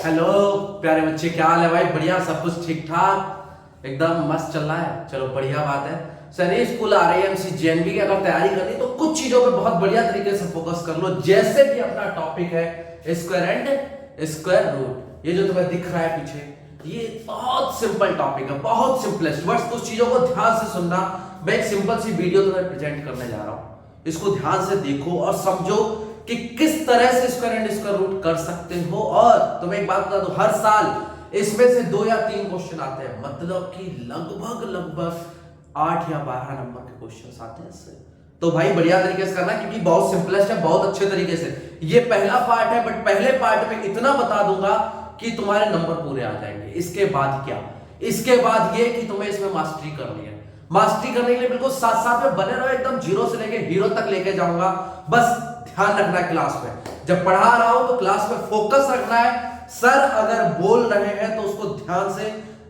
Hello प्यारे बच्चे, क्या हाल है भाई? बढ़िया, सब कुछ ठीक ठाक, एकदम मस्त चल रहा है। चलो बढ़िया बात है। सैनिक स्कूल आरआईएमसी जेएनवी की अगर तैयारी करनी तो कुछ चीजों पे बहुत बढ़िया तरीके से फोकस कर लो। जैसे कि अपना टॉपिक है स्क्वायर एंड स्क्वायर रूट। ये जो तुम्हें दिख रहा है पीछे, ये बहुत सिंपल टॉपिक है, बहुत सिंपलेस्ट। बस कुछ चीजों को ध्यान से सुनना। मैं एक सिंपल सी वीडियो तुम्हें प्रेजेंट करने जा रहा हूँ, इसको ध्यान से देखो और समझो कि किस तरह से स्क्वायर एंड स्क्वायर रूट कर सकते हो। और तुम्हें एक बात बता दूं, हर साल इसमें से 2 या 3 क्वेश्चन आते हैं, मतलब कि लगभग 8 या 12 नंबर के क्वेश्चन आते हैं इससे। तो भाई बढ़िया तरीके से करना, क्योंकि बहुत सिंपलेस्ट है, बहुत अच्छे तरीके से। ये पहला पार्ट है, बट पहले पार्ट में इतना बता दूंगा कि तुम्हारे नंबर पूरे आ जाएंगे। इसके बाद क्या? इसके बाद ये कि तुम्हें इसमें मास्टरी करनी है। मास्टरी करने के लिए बिल्कुल साथ साथ में बने रहो, एकदम जीरो से लेके हीरो तक लेके जाऊंगा। बस ध्यान रखना है क्लास में, जब पढ़ा रहा हूं तो क्लास में फोकस रखना है। सर अगर बोल रहे हैं तो उसको ध्यान से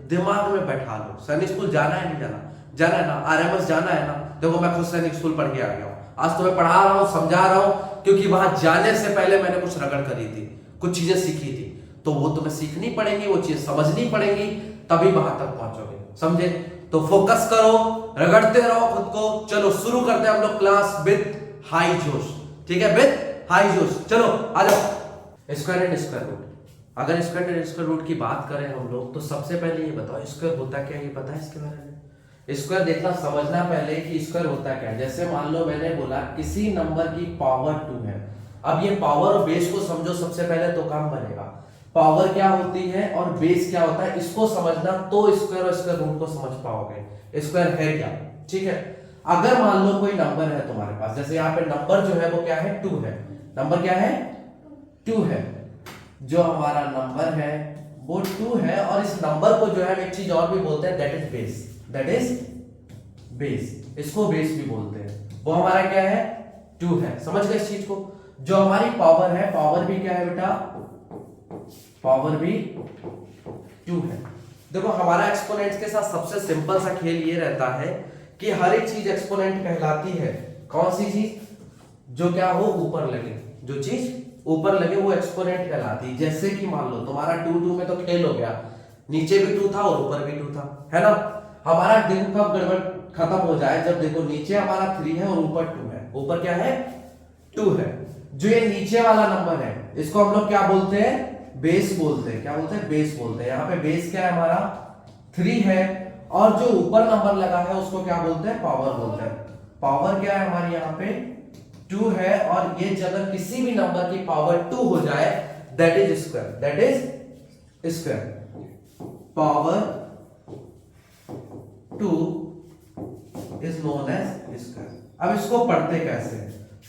दिमाग में बैठा लो। सैनिक स्कूल जाना है नहीं जाना? जाना है ना? आरएमएस जाना है ना? देखो मैं खुद सैनिक स्कूल पढ़ के आ गया हूं, आज तुम्हें पढ़ा रहा हूं, समझा रहा हूं, क्योंकि वहां जाने से पहले मैंने कुछ रगड़ करी थी, कुछ चीजें सीखी थी, तो वो तुम्हें सीखनी पड़ेंगी, वो चीज समझनी पड़ेंगी, तभी वहां तक पहुंचोगे। समझे? तो फोकस करो, रगड़ते रहो खुद को। चलो शुरू करते हैं हम लोग क्लास विद हाई जोश। ठीक है, विद हाई जोश। चलो आ जाओ। Square and square root. अगर स्क्वायर एंड स्क्वायर रूट की बात करें हम लोग, तो सबसे पहले ये बताओ स्क्वायर होता क्या है, ये पता है इसके बारे में? स्क्वायर देखना, समझना पहले कि स्क्वायर होता क्या है। जैसे मान लो मैंने बोला किसी नंबर की पावर 2 है। अब ये पावर और बेस को समझो सबसे पहले, तो काम बनेगा। पावर क्या होती है और बेस क्या होता है, इसको समझना, तो स्क्वायर और स्क्वायर रूट को समझ पाओगे। स्क्वायर है क्या? ठीक है। अगर मान लो कोई नंबर है तुम्हारे पास, जैसे यहाँ पे नंबर जो है वो क्या है? 2 है। नंबर क्या है? 2 है। जो हमारा नंबर है वो 2 है, और इस नंबर को जो है एक चीज और भी बोलते हैं, that is base. That is base, इसको बेस भी बोलते हैं। वो हमारा क्या है? 2 है। समझ गए इस चीज को? जो हमारी पावर है, पावर भी क्या है बेटा? पावर भी 2 है। देखो हमारा एक्सपोनेंट्स के साथ सबसे सिंपल सा खेल ये रहता है कि हर एक चीज एक्सपोनेंट कहलाती है। कौन सी चीज? जो क्या हो ऊपर लगे, जो चीज ऊपर लगे वो एक्सपोनेंट कहलाती है। जैसे कि मान लो तुम्हारा 2 में तो खेल हो गया, नीचे भी 2 था और ऊपर भी 2 था, है ना? हमारा दिन कब गड़बड़ खत्म हो जाए, जब देखो नीचे हमारा 3 है और ऊपर 2 है। ऊपर क्या है? 2 है। जो ये नीचे वाला नंबर है, इसको हम लोग क्या बोलते हैं? बेस बोलते हैं। क्या बोलते हैं? बेस बोलते हैं। यहाँ पे बेस क्या है हमारा? 3 है, और जो ऊपर नंबर लगा है उसको क्या बोलते हैं? पावर बोलते हैं। पावर क्या है हमारी? यहाँ पे 2 है, और ये जगह किसी भी नंबर की पावर 2 हो जाए, that is square. That is square. Power 2 is known as square. अब इसको पढ़ते कैसे?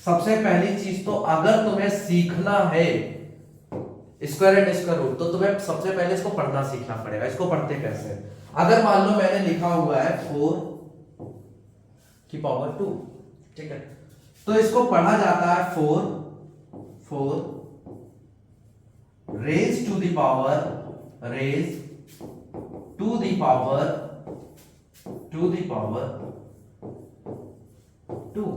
सबसे पहली चीज, तो अगर तुम्हें सीखना है स्क्वायर एंड स्क्वायर रूट, तो तुम्हें सबसे पहले इसको पढ़ना सीखना पड़ेगा। इसको पढ़ते कैसे? अगर मान लो मैंने लिखा हुआ है 4 की पावर 2, ठीक है, तो इसको पढ़ा जाता है 4 रेज टू द पावर 2।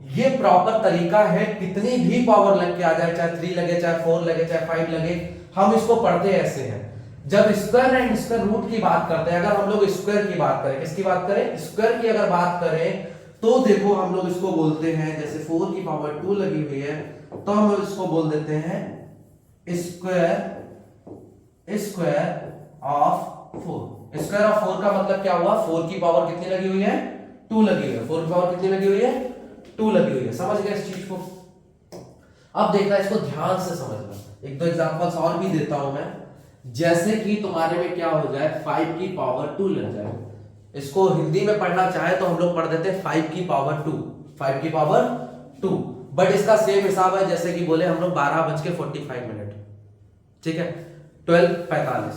ये प्रॉपर तरीका है। कितनी भी पावर लग के आ जाए, चाहे 3 लगे, चाहे 4 लगे, चाहे 5 लगे, हम इसको पढ़ते ऐसे हैं। जब स्क्वायर एंड स्क्वायर रूट की बात करते हैं, अगर हम लोग स्क्वायर की बात करें, किसकी बात करें? स्क्वायर की अगर बात करें, तो देखो हम लोग इसको बोलते हैं, जैसे 4 की पावर 2 लगी हुई है, तो हम लोग इसको बोल देते हैं स्क्वायर ऑफ 4। स्क्वायर ऑफ 4 का मतलब क्या हुआ? 4 की पावर कितनी लगी हुई है? 2 लगी हुई है। 4 की पावर कितनी लगी हुई है? 2 लगी हुई है। समझ गए इस चीज को? अब देखना, इसको ध्यान से समझना। एक दो एग्जांपल्स और भी देता हूं मैं। जैसे कि तुम्हारे में क्या हो जाए, 5 की पावर 2 लग जाए। इसको हिंदी में पढ़ना चाहे तो हम लोग पढ़ देते हैं 5 की पावर 2। 5 की पावर 2, बट इसका सेम हिसाब है जैसे कि बोले हम लोग 12:45। ठीक है, 12:45,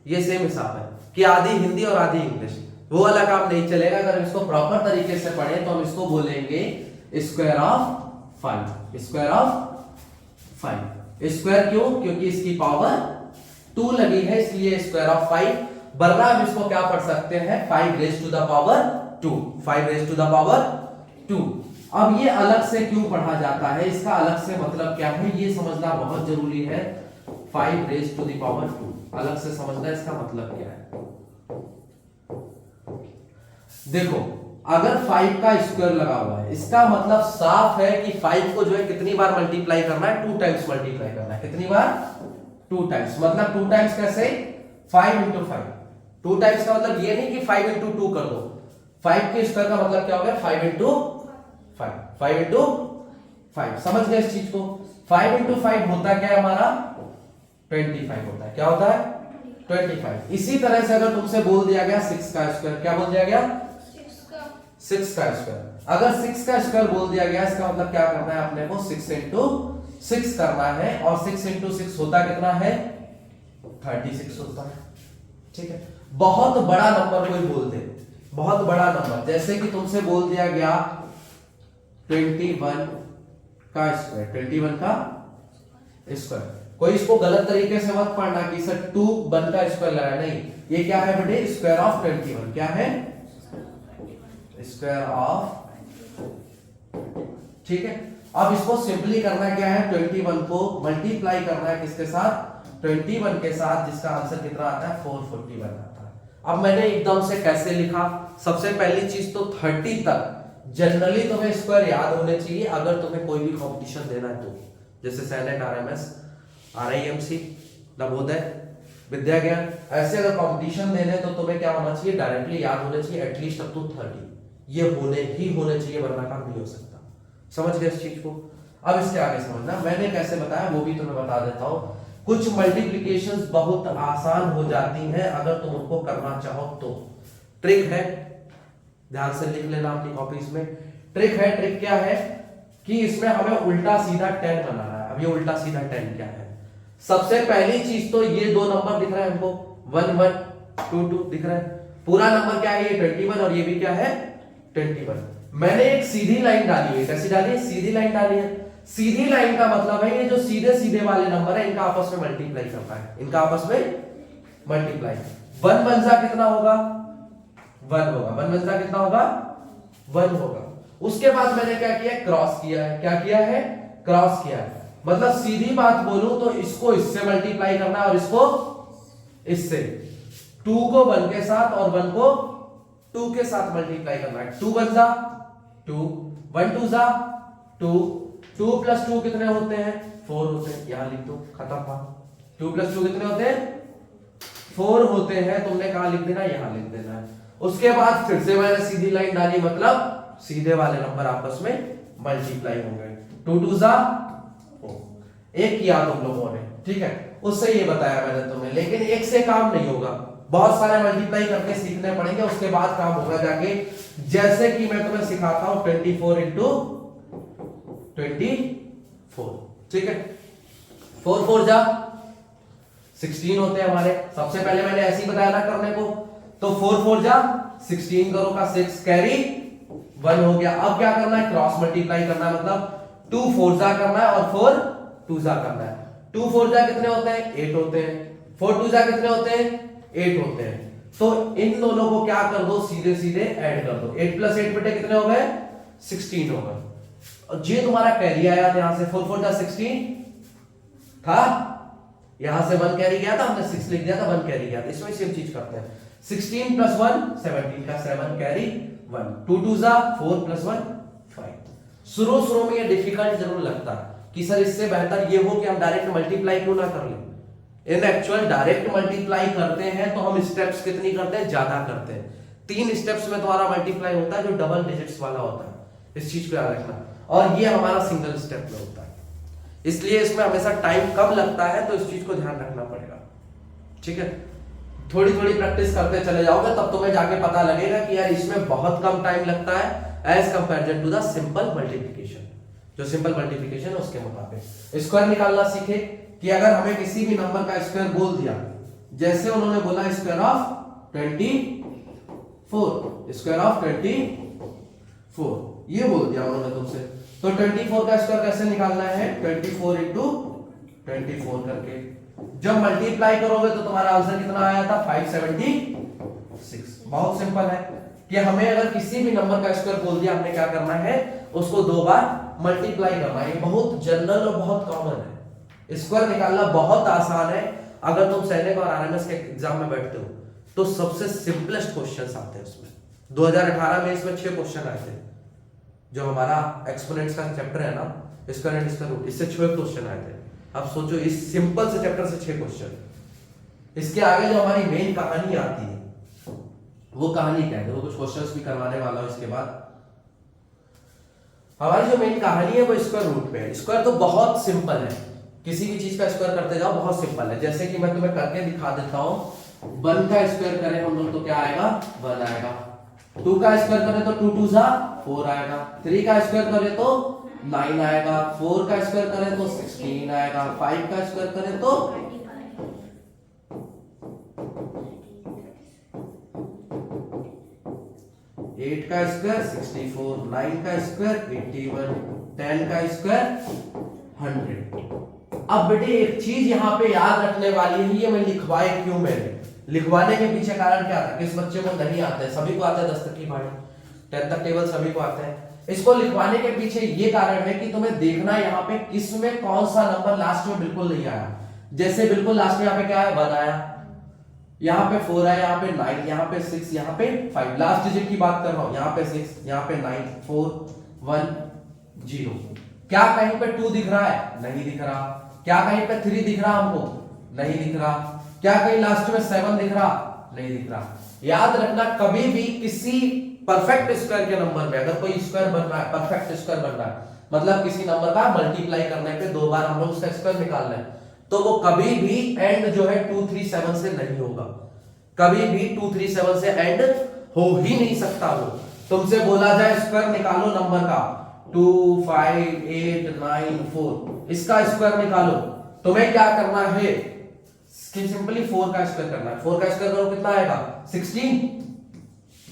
ये सेम हिसाब है कि आधी हिंदी और आधी इंग्लिश। वो वाला काम नहीं चलेगा। अगर इसको प्रॉपर तरीके से पढ़े तो हम इसको बोलेंगे square of 5। Square of 5। Square क्यों? क्योंकि इसकी पावर 2 लगी है, इसलिए स्क्वायर ऑफ 5। वरना हम इसको क्या पढ़ सकते हैं? 5 raise to the power 2। 5 raise to the power 2। अब ये अलग से क्यों पढ़ा जाता है, इसका अलग से मतलब क्या है, ये समझना बहुत जरूरी है। 5 रेज टू द पावर 2। अलग से समझना इसका मतलब क्या है। देखो अगर 5 का स्क्वायर लगा हुआ है, इसका मतलब साफ है कि 5 को जो है कितनी बार मल्टीप्लाई करना है, 2 टाइम्स मल्टीप्लाई करना है। कितनी बार? 2 टाइम्स। मतलब 2 टाइम्स कैसे? 5 इंटू 5। 2 टाइम्स का मतलब ये नहीं कि 5 इंटू 2 कर दो। 5 के स्क्वायर का मतलब क्या हो गया? 5 इंटू 5। 5 इंटू 5। समझ गए इस चीज को? 5 इंटू 5 होता क्या है हमारा? 25 होता है। क्या होता है? 25। इसी तरह से अगर तुमसे बोल दिया गया 6 का स्क्वायर, क्या बोल दिया गया? 6 का स्क्वायर। अगर 6 का स्क्वायर बोल दिया गया, इसका मतलब क्या करना है अपने को? 6 इंटू 6 करना है। और 6 इंटू 6 होता कितना है? 36 होता है। ठीक है। बहुत बड़ा नंबर कोई बोल दे, बहुत बड़ा नंबर, जैसे कि तुमसे बोल दिया गया 21 का स्क्वायर, 21 का स्क्वायर। कोई इसको गलत तरीके से मत पढ़ना कि सर 21 का स्क्वायर लगा, नहीं, ये क्या है बेटे? Square of 21। क्या है? Square of. ठीक है। अब इसको सिंपली करना क्या है? 21 को मल्टीप्लाई करना है किसके साथ? 21 के साथ, जिसका आंसर कितना आता है? 441 आता है। अब मैंने एकदम से कैसे लिखा? सबसे पहली चीज तो 30 तक जनरली तुम्हें स्क्वायर याद होने चाहिए अगर तुम्हें कोई भी कंपटीशन देना है तो, जैसे सैनेट, आरएमएस, आरआईएमसी, नवोदय, विद्या ज्ञान, ऐसे अगर कंपटीशन देने तो तुम्हें क्या होना चाहिए? डायरेक्टली याद होना चाहिए एटलीस्ट अप टू 30। ये होने चाहिए, वरना काम नहीं हो सकता। समझ गए इस चीज को? अब इसके आगे समझना, मैंने कैसे बताया वो भी तुम्हें बता देता हूं। कुछ मल्टीप्लिकेशंस बहुत आसान हो जाती हैं अगर तुम उनको करना चाहो तो। ट्रिक है, ध्यान से लिख लेना अपनी कॉपीज में। ट्रिक है। ट्रिक क्या है कि इसमें हमें उल्टा सीधा 10 बनाना है। अब ये उल्टा सीधा 10 क्या है? सबसे पहली चीज तो ये दो नंबर दिख रहा है हमको, 1 1 2 2 दिख रहा है। पूरा नंबर क्या है? ये 21 और ये भी क्या है? 21। मैंने एक सीधी लाइन डाली है। कैसी डाली है? सीधी लाइन डाली है। सीधी लाइन का मतलब है ये जो सीधे सीधे वाले नंबर है इनका आपस में मल्टीप्लाई करना है, इनका आपस में मल्टीप्लाई। 1 1 कितना होगा? 1 होगा। 1 1 कितना होगा? 1 होगा। उसके बाद मैंने क्या किया? क्रॉस किया है। क्या किया है? क्रॉस किया है। मतलब सीधी बात बोलूं तो इसको इससे मल्टीप्लाई करना है और इसको इससे। 2 को 1 के साथ और 1 को 2 के साथ मल्टीप्लाई करना है। 2 1 2, 1 2 2, 2 प्लस 2 कितने होते हैं? 4 होते हैं। यहां लिख दो, खत्म बात। 2 प्लस 2 कितने होते हैं? 4 होते हैं। तुमने कहां लिख देना? यहां लिख देना है। उसके बाद फिर से मैंने सीधी लाइन डाली, मतलब सीधे वाले नंबर आपस में मल्टीप्लाई होंगे। 2 2 एक किया तुम लोगों ने, ठीक है, उससे ये बताया मैंने तुम्हें। लेकिन एक से काम नहीं होगा, बहुत सारे मल्टीप्लाई करके सीखने पड़ेंगे, उसके बाद काम होगा जाके। जैसे कि मैं तुम्हें सिखाता हूं 24 इंटू 24, ठीक है। 4 4 जा 16 होते हैं हमारे। सबसे पहले मैंने ऐसे ही बताया था करने को, तो 4 4 जा 16 करो का 6 कैरी 1 हो गया। अब क्या करना है? क्रॉस मल्टीप्लाई करना है, मतलब 2 4 जा करना है और 4 2 जा करना है। 2 4 जा कितने होते हैं? 8 होते हैं। 4 2 जा कितने होते हैं? 8 होते हैं। तो इन दोनों को क्या कर दो? सीधे सीधे ऐड कर दो। 8 प्लस 8 बेटे कितने हो गए? 16 हो गए। और ये तुम्हारा कैरी आया था, यहां से 4 4 जा 16 था, यहां से 1 कैरी गया था, हमने 6 लिख दिया था, 1 कैरी गया था। इसमें सेम चीज करते हैं। 16 प्लस 1 17 का 7 कैरी 1। 2 2 जा 4 प्लस 1 5। शुरू में ये डिफिकल्ट जरूर लगता है कि सर इससे बेहतर ये हो कि हम डायरेक्ट मल्टीप्लाई क्यों ना कर लें। इन एक्चुअल डायरेक्ट मल्टीप्लाई करते हैं तो हम स्टेप्स कितनी करते हैं? ज्यादा करते हैं। 3 स्टेप्स में तुम्हारा मल्टीप्लाई होता है जो डबल डिजिट्स वाला होता है। इस चीज को याद रखना। और ये हमारा सिंगल स्टेप में होता है, इसलिए इसमें हमेशा टाइम कम लगता है, तो इस चीज को ध्यान रखना पड़ेगा, ठीक है। थोड़ी थोड़ी प्रैक्टिस करते चले जाओगे तब तुम्हें जाके पता लगेगा कि यार इसमें बहुत कम टाइम लगता है as comparison to the simple multiplication. जो सिंपल मल्टीप्लिकेशन है उसके मुताबिक स्क्वायर निकालना सीखे कि अगर हमें किसी भी नंबर का स्क्वायर बोल दिया, जैसे उन्होंने बोला स्क्वायर ऑफ 24, स्क्वायर ऑफ 24 ये बोल दिया उन्होंने तुमसे, तो 24 का स्क्वायर कैसे निकालना है? 24 इंटू 24 करके जब मल्टीप्लाई करोगे तो तुम्हारा आंसर कितना आया था? 576। बहुत सिंपल है कि हमें अगर किसी भी नंबर का स्क्वायर बोल दिया, हमने क्या करना है? उसको 2 बार मल्टीप्लाई करना है। ये बहुत जनरल और बहुत कॉमन है, स्क्वायर निकालना बहुत आसान है। अगर तुम सैनिक और आरएमएस के एग्जाम में बैठते हो तो सबसे सिंपलेस्ट क्वेश्चंस आते हैं उसमें। 2018 में इसमें 6 क्वेश्चन आए थे, जो हमारा एक्सपोनेंट्स का चैप्टर है ना, स्क्वायर एंड स्क्वायर रूट, इससे 6 क्वेश्चन आए थे। अब सोचो इस सिंपल से चैप्टर से 6 क्वेश्चन। इसके आगे जो हमारी मेन कहानी आती है वो कहानी क्या है, वो कुछ क्वेश्चंस भी करवाने वाला हूं इसके बाद। हमारी जो मेन कहानी है वो स्क्वायर रूट पे है। स्क्वायर तो बहुत सिंपल है, किसी भी चीज का स्क्वायर करते जाओ बहुत सिंपल है। जैसे कि मैं तुम्हें करके दिखा देता हूं, 1 का स्क्वायर करें हम लोग तो क्या आएगा, 1 आएगा। 2 का स्क्वायर करें तो 2 2 4 आएगा। 3 का स्क्वायर करें तो 9 आएगा। 4 का स्क्वायर करें तो 16 आएगा। 5 का स्क्वायर करें तो 8 का स्क्वायर 64, 9 का स्क्वायर 81, 10 का स्क्वायर 100। अब बेटे एक चीज यहाँ पे याद रखने वाली है, ये मैं लिखवाए क्यों, मैंने लिखवाने के पीछे कारण क्या था, किस बच्चे को नहीं आते है, सभी को आता है 10 तक की पढ़ाई, 10 तक टेबल सभी को आता है। इसको लिखवाने के पीछे ये कारण है कि तुम्हें देखना यहाँ पे किस में कौन सा नंबर लास्ट में बिल्कुल नहीं आया। जैसे बिल्कुल लास्ट में यहाँ पे क्या है, 1 आया, यहाँ पे 4 है, यहाँ पे 9, यहाँ पे 6, यहाँ पे 5, लास्ट डिजिट की बात कर रहा हूं, यहाँ पे 6, यहाँ पे 9, 4, 1, 0। क्या कहीं पे 2 दिख रहा है, नहीं दिख रहा। क्या कहीं पे 3 दिख रहा हमको, नहीं दिख रहा। क्या कहीं लास्ट में 7 दिख रहा, नहीं दिख रहा। याद रखना कभी भी किसी परफेक्ट स्क्वायर के नंबर में अगर कोई स्क्वायर बन रहा है, परफेक्ट स्क्वायर बन रहा है, मतलब किसी नंबर का मल्टीप्लाई करने पे 2 बार हम लोग उसका स्क्वायर निकालना है, तो वो कभी भी एंड जो है 2 3 7 से नहीं होगा। कभी भी 2 3 7 से एंड हो ही नहीं सकता। वो तुमसे बोला जाए स्क्वायर निकालो नंबर का 2 5 8 9 4, इसका स्क्वायर निकालो, तुम्हें क्या करना है, सिंपली 4 का स्क्वायर करना है। 4 का स्क्वायर करो कितना आएगा, 16।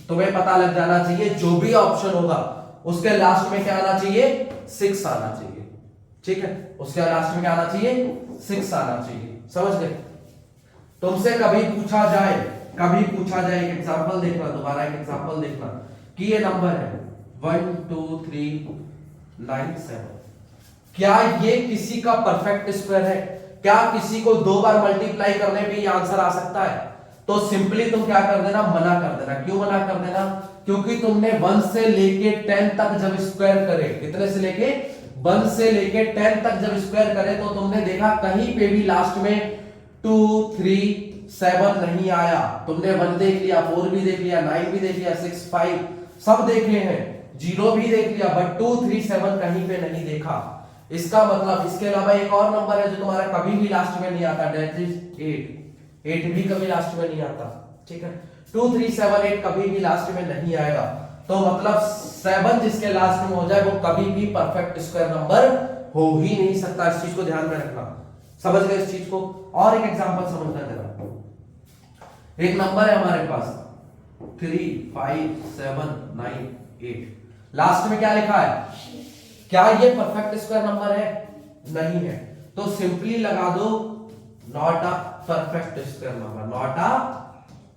तुम्हें पता लग जाना चाहिए जो भी ऑप्शन होगा उसके लास्ट में क्या आना चाहिए, 6 आना चाहिए। ठीक है, उसके लास्ट में क्या आना चाहिए, 6 आना चाहिए। समझ गए। तुमसे कभी पूछा जाए एक एग्जांपल देखना, दोबारा एक एग्जांपल देखना कि ये नंबर है 1 2 3 9 7, क्या ये किसी का परफेक्ट स्क्वायर है? क्या किसी को 2 बार मल्टीप्लाई करने पे ये आंसर आ सकता है? तो सिंपली तुम क्या कर देना, मना कर देना। क्यों मना कर देना? क्योंकि तुमने 1 से लेके 10 तक जब स्क्वायर करे, कितने से लेके 1 से लेके 10 तक जब स्क्वायर करे, तो तुमने देखा कहीं पे भी लास्ट में 2 3 7 नहीं आया। तुमने 1 देख लिया, 4 भी देख लिया, 9 भी देख लिया, 6 5 सब देखे हैं, 0 भी देख लिया, बट 2 3 7 कहीं पे नहीं देखा। इसका मतलब इसके अलावा एक और नंबर है जो तुम्हारा कभी भी लास्ट में नहीं आता, दैट इज 8 भी कभी लास्ट में नहीं आता। ठीक है, 2 3 7 8 कभी भी लास्ट में नहीं आएगा। तो मतलब 7 जिसके लास्ट में हो जाए वो कभी भी परफेक्ट स्क्वायर नंबर हो ही नहीं सकता। इस चीज को ध्यान में रखना। समझ गए इस चीज को? और एक एग्जांपल समझना जरा। एक नंबर है हमारे पास 3 5 7 9 8, लास्ट में क्या लिखा है? क्या ये परफेक्ट स्क्वायर नंबर है? नहीं है। तो सिंपली लगा दो not a perfect square number, not a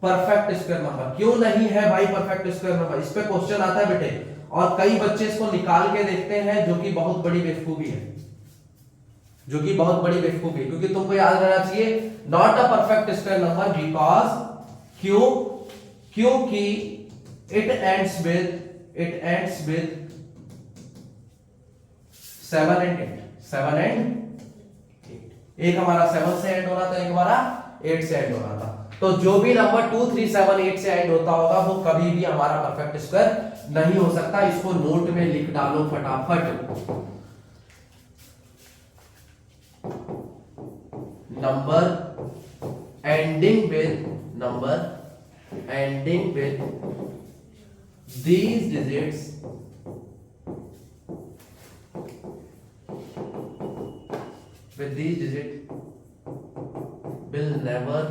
perfect square number. क्यों नहीं है भाई परफेक्ट स्क्वायर नंबर? इस पे क्वेश्चन आता है बेटे, और कई बच्चे इसको निकाल के देखते हैं, जो कि बहुत बड़ी बेवकूफी है, जो कि बहुत बड़ी बेवकूफी है। क्योंकि तुमको याद रहना चाहिए not a perfect square number because क्योंकि इट एंड्स विद 7 and 8। एक हमारा 7 से एंड हो रहा था, एक हमारा 8 से एंड हो रहा था। तो जो भी नंबर 2 3 7 8 से एंड होता होगा वो कभी भी हमारा परफेक्ट स्क्वायर नहीं हो सकता। इसको नोट में लिख डालो फटाफट। Number ending with these digits will never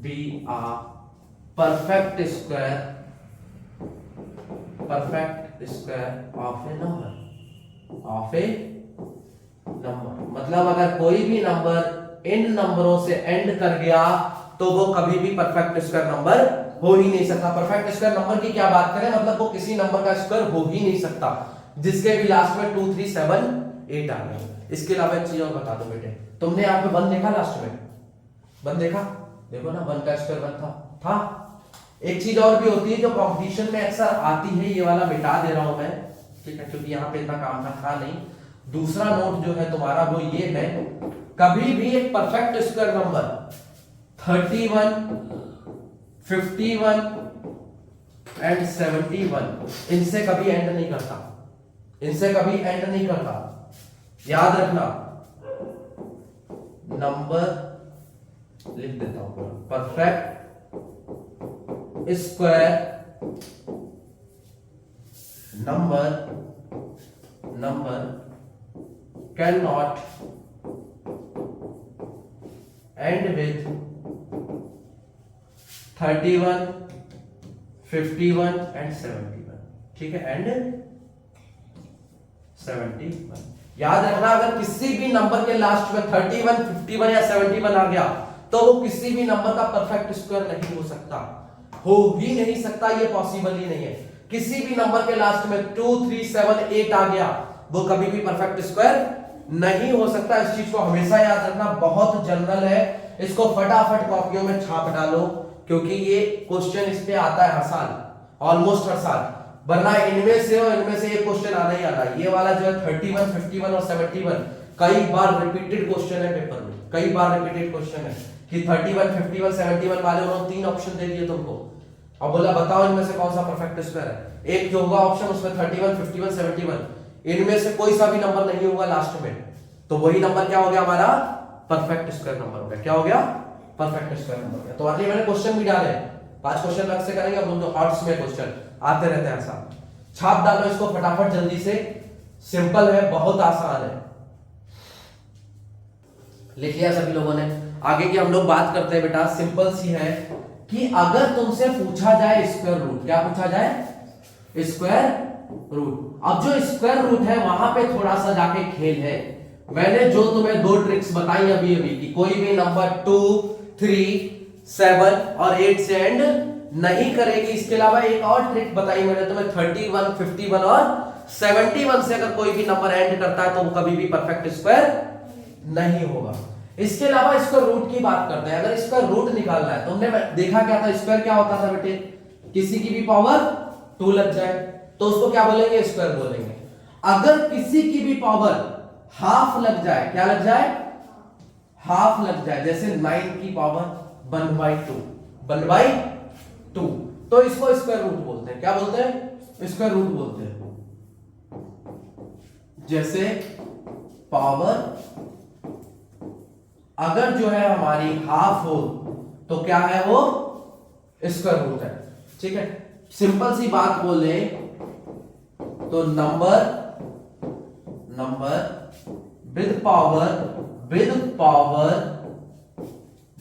be a perfect square of a number। मतलब अगर कोई भी नंबर इन नंबरों से एंड कर गया तो वो कभी भी परफेक्ट स्क्वायर नंबर हो ही नहीं सकता। परफेक्ट स्क्वायर नंबर की क्या बात करें, मतलब वो किसी नंबर का स्क्वायर हो ही नहीं सकता जिसके भी लास्ट में 2 3 7 8 आ गया। इसके अलावा एक चीज और बता दो बेटे, तुमने यहाँ पे 1 देखा लास्ट में? 1 देखा? देखो ना 1 का स्क्वायर 1 था। एक चीज और भी होती है जो कंपटीशन में अक्सर आती है, ये वाला मिटा दे रहा हूं मैं, ठीक है, क्योंकि यहाँ पे इतना काम का था नहीं। दूसरा नोट जो है तुम्हारा वो ये है, कभी भी एक परफेक्ट स्क्वायर नंबर 31, 51 एंड 71 इनसे कभी एंड नहीं करता, इनसे कभी एंड नहीं करता। याद रखना, नंबर लिख देता हूं पूरा, perfect square number can not and with 31, 51 and 71, ठीक है, एंड 71। याद रखना, अगर किसी भी नंबर के लास्ट में 31, 51 या 71 आ गया तो वो किसी भी नंबर का परफेक्ट स्क्वायर नहीं हो सकता, हो ही नहीं सकता, ये पॉसिबल ही नहीं है। किसी भी नंबर के लास्ट में 2, 3, 7, 8 आ गया, वो कभी भी परफेक्ट स्क्वायर नहीं हो सकता। इस चीज को हमेशा याद रखना, बहुत जनरल है, इसको फटाफट कॉपियों में छाप डालो, क्योंकि ये क्वेश्चन इस पे आता है हर साल, ऑलमोस्ट हर साल, वरना इनमें से और इनमें से एक क्वेश्चन आना ही आना। ये वाला जो है 31, 51 और 71 कई बार रिपीटेड क्वेश्चन है पेपर में, कई बार रिपीटेड क्वेश्चन है कि 31, 51, 71 वाले उन्होंने 3 ऑप्शन दे दिए तुमको, अब बोला बताओ इनमें से कौन सा परफेक्ट स्क्वायर है। एक जो होगा ऑप्शन उसमें 31, 51, 71 इनमें से कोई सा भी नंबर नहीं होगा लास्ट में, तो वही नंबर क्या हो गया हमारा? परफेक्ट स्क्वायर नंबर हो गया। क्या हो गया? परफेक्ट स्क्वायर नंबर हो गया। तो अगले मैंने क्वेश्चन भी डाले, 5 क्वेश्चन अलग से करेंगे, अब तो हॉट्स में क्वेश्चन आते रहते हैं ऐसा। छाप डालो इसको फटाफट जल्दी से, सिंपल है, बहुत आसान है। लिख लिया सभी लोगों ने? आगे की हम लोग बात करते हैं बेटा, सिंपल सी है कि अगर तुमसे पूछा जाए स्क्वायर रूट, क्या पूछा जाए? Square root. अब जो स्क्वायर रूट है वहां पे थोड़ा सा जाके खेल है। मैंने जो तुम्हें 2 ट्रिक्स बताई अभी कि कोई भी नंबर 2, 3, 7 और 8 से एंड नहीं करेगी। इसके अलावा एक और ट्रिक बताई मैंने तुम्हें, 31, 51 और 71 से अगर कोई भी नंबर एंड करता है तो वो कभी भी परफेक्ट स्क्वायर नहीं होगा। इसके अलावा स्क्वायर रूट की बात करते हैं। अगर स्क्वायर रूट निकालना है, तुमने देखा क्या था, स्क्वायर क्या होता था बेटे? किसी की भी पावर 2 लग जाए तो उसको क्या बोलेंगे? स्क्वायर बोलेंगे। अगर किसी की भी पावर हाफ लग जाए, क्या लग जाए? हाफ लग जाए, जैसे 9 की पावर 1/2, 1/2, तो इसको स्क्वायर रूट बोलते हैं। क्या बोलते हैं? स्क्वायर रूट बोलते हैं। जैसे पावर अगर जो है हमारी हाफ हो तो क्या है वो? स्क्वायर रूट है, ठीक है। सिंपल सी बात बोले तो number with power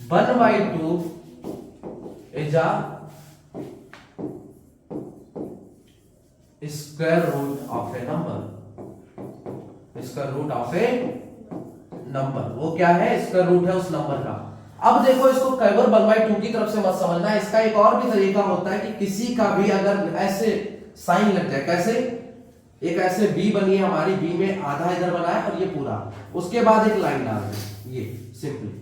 1/2 is a square root of a number. Square root of a number, वो क्या है? स्क्वायर रूट है उस नंबर का। अब देखो, इसको केवल 1/2 की तरफ से मत समझना, इसका एक और भी तरीका होता है कि किसी का भी अगर ऐसे साइन लग जाए, कैसे? एक ऐसे बी बनी है हमारी, बी में आधा इधर बना है और ये पूरा, उसके बाद एक लाइन डाल दी, ये सिंपली,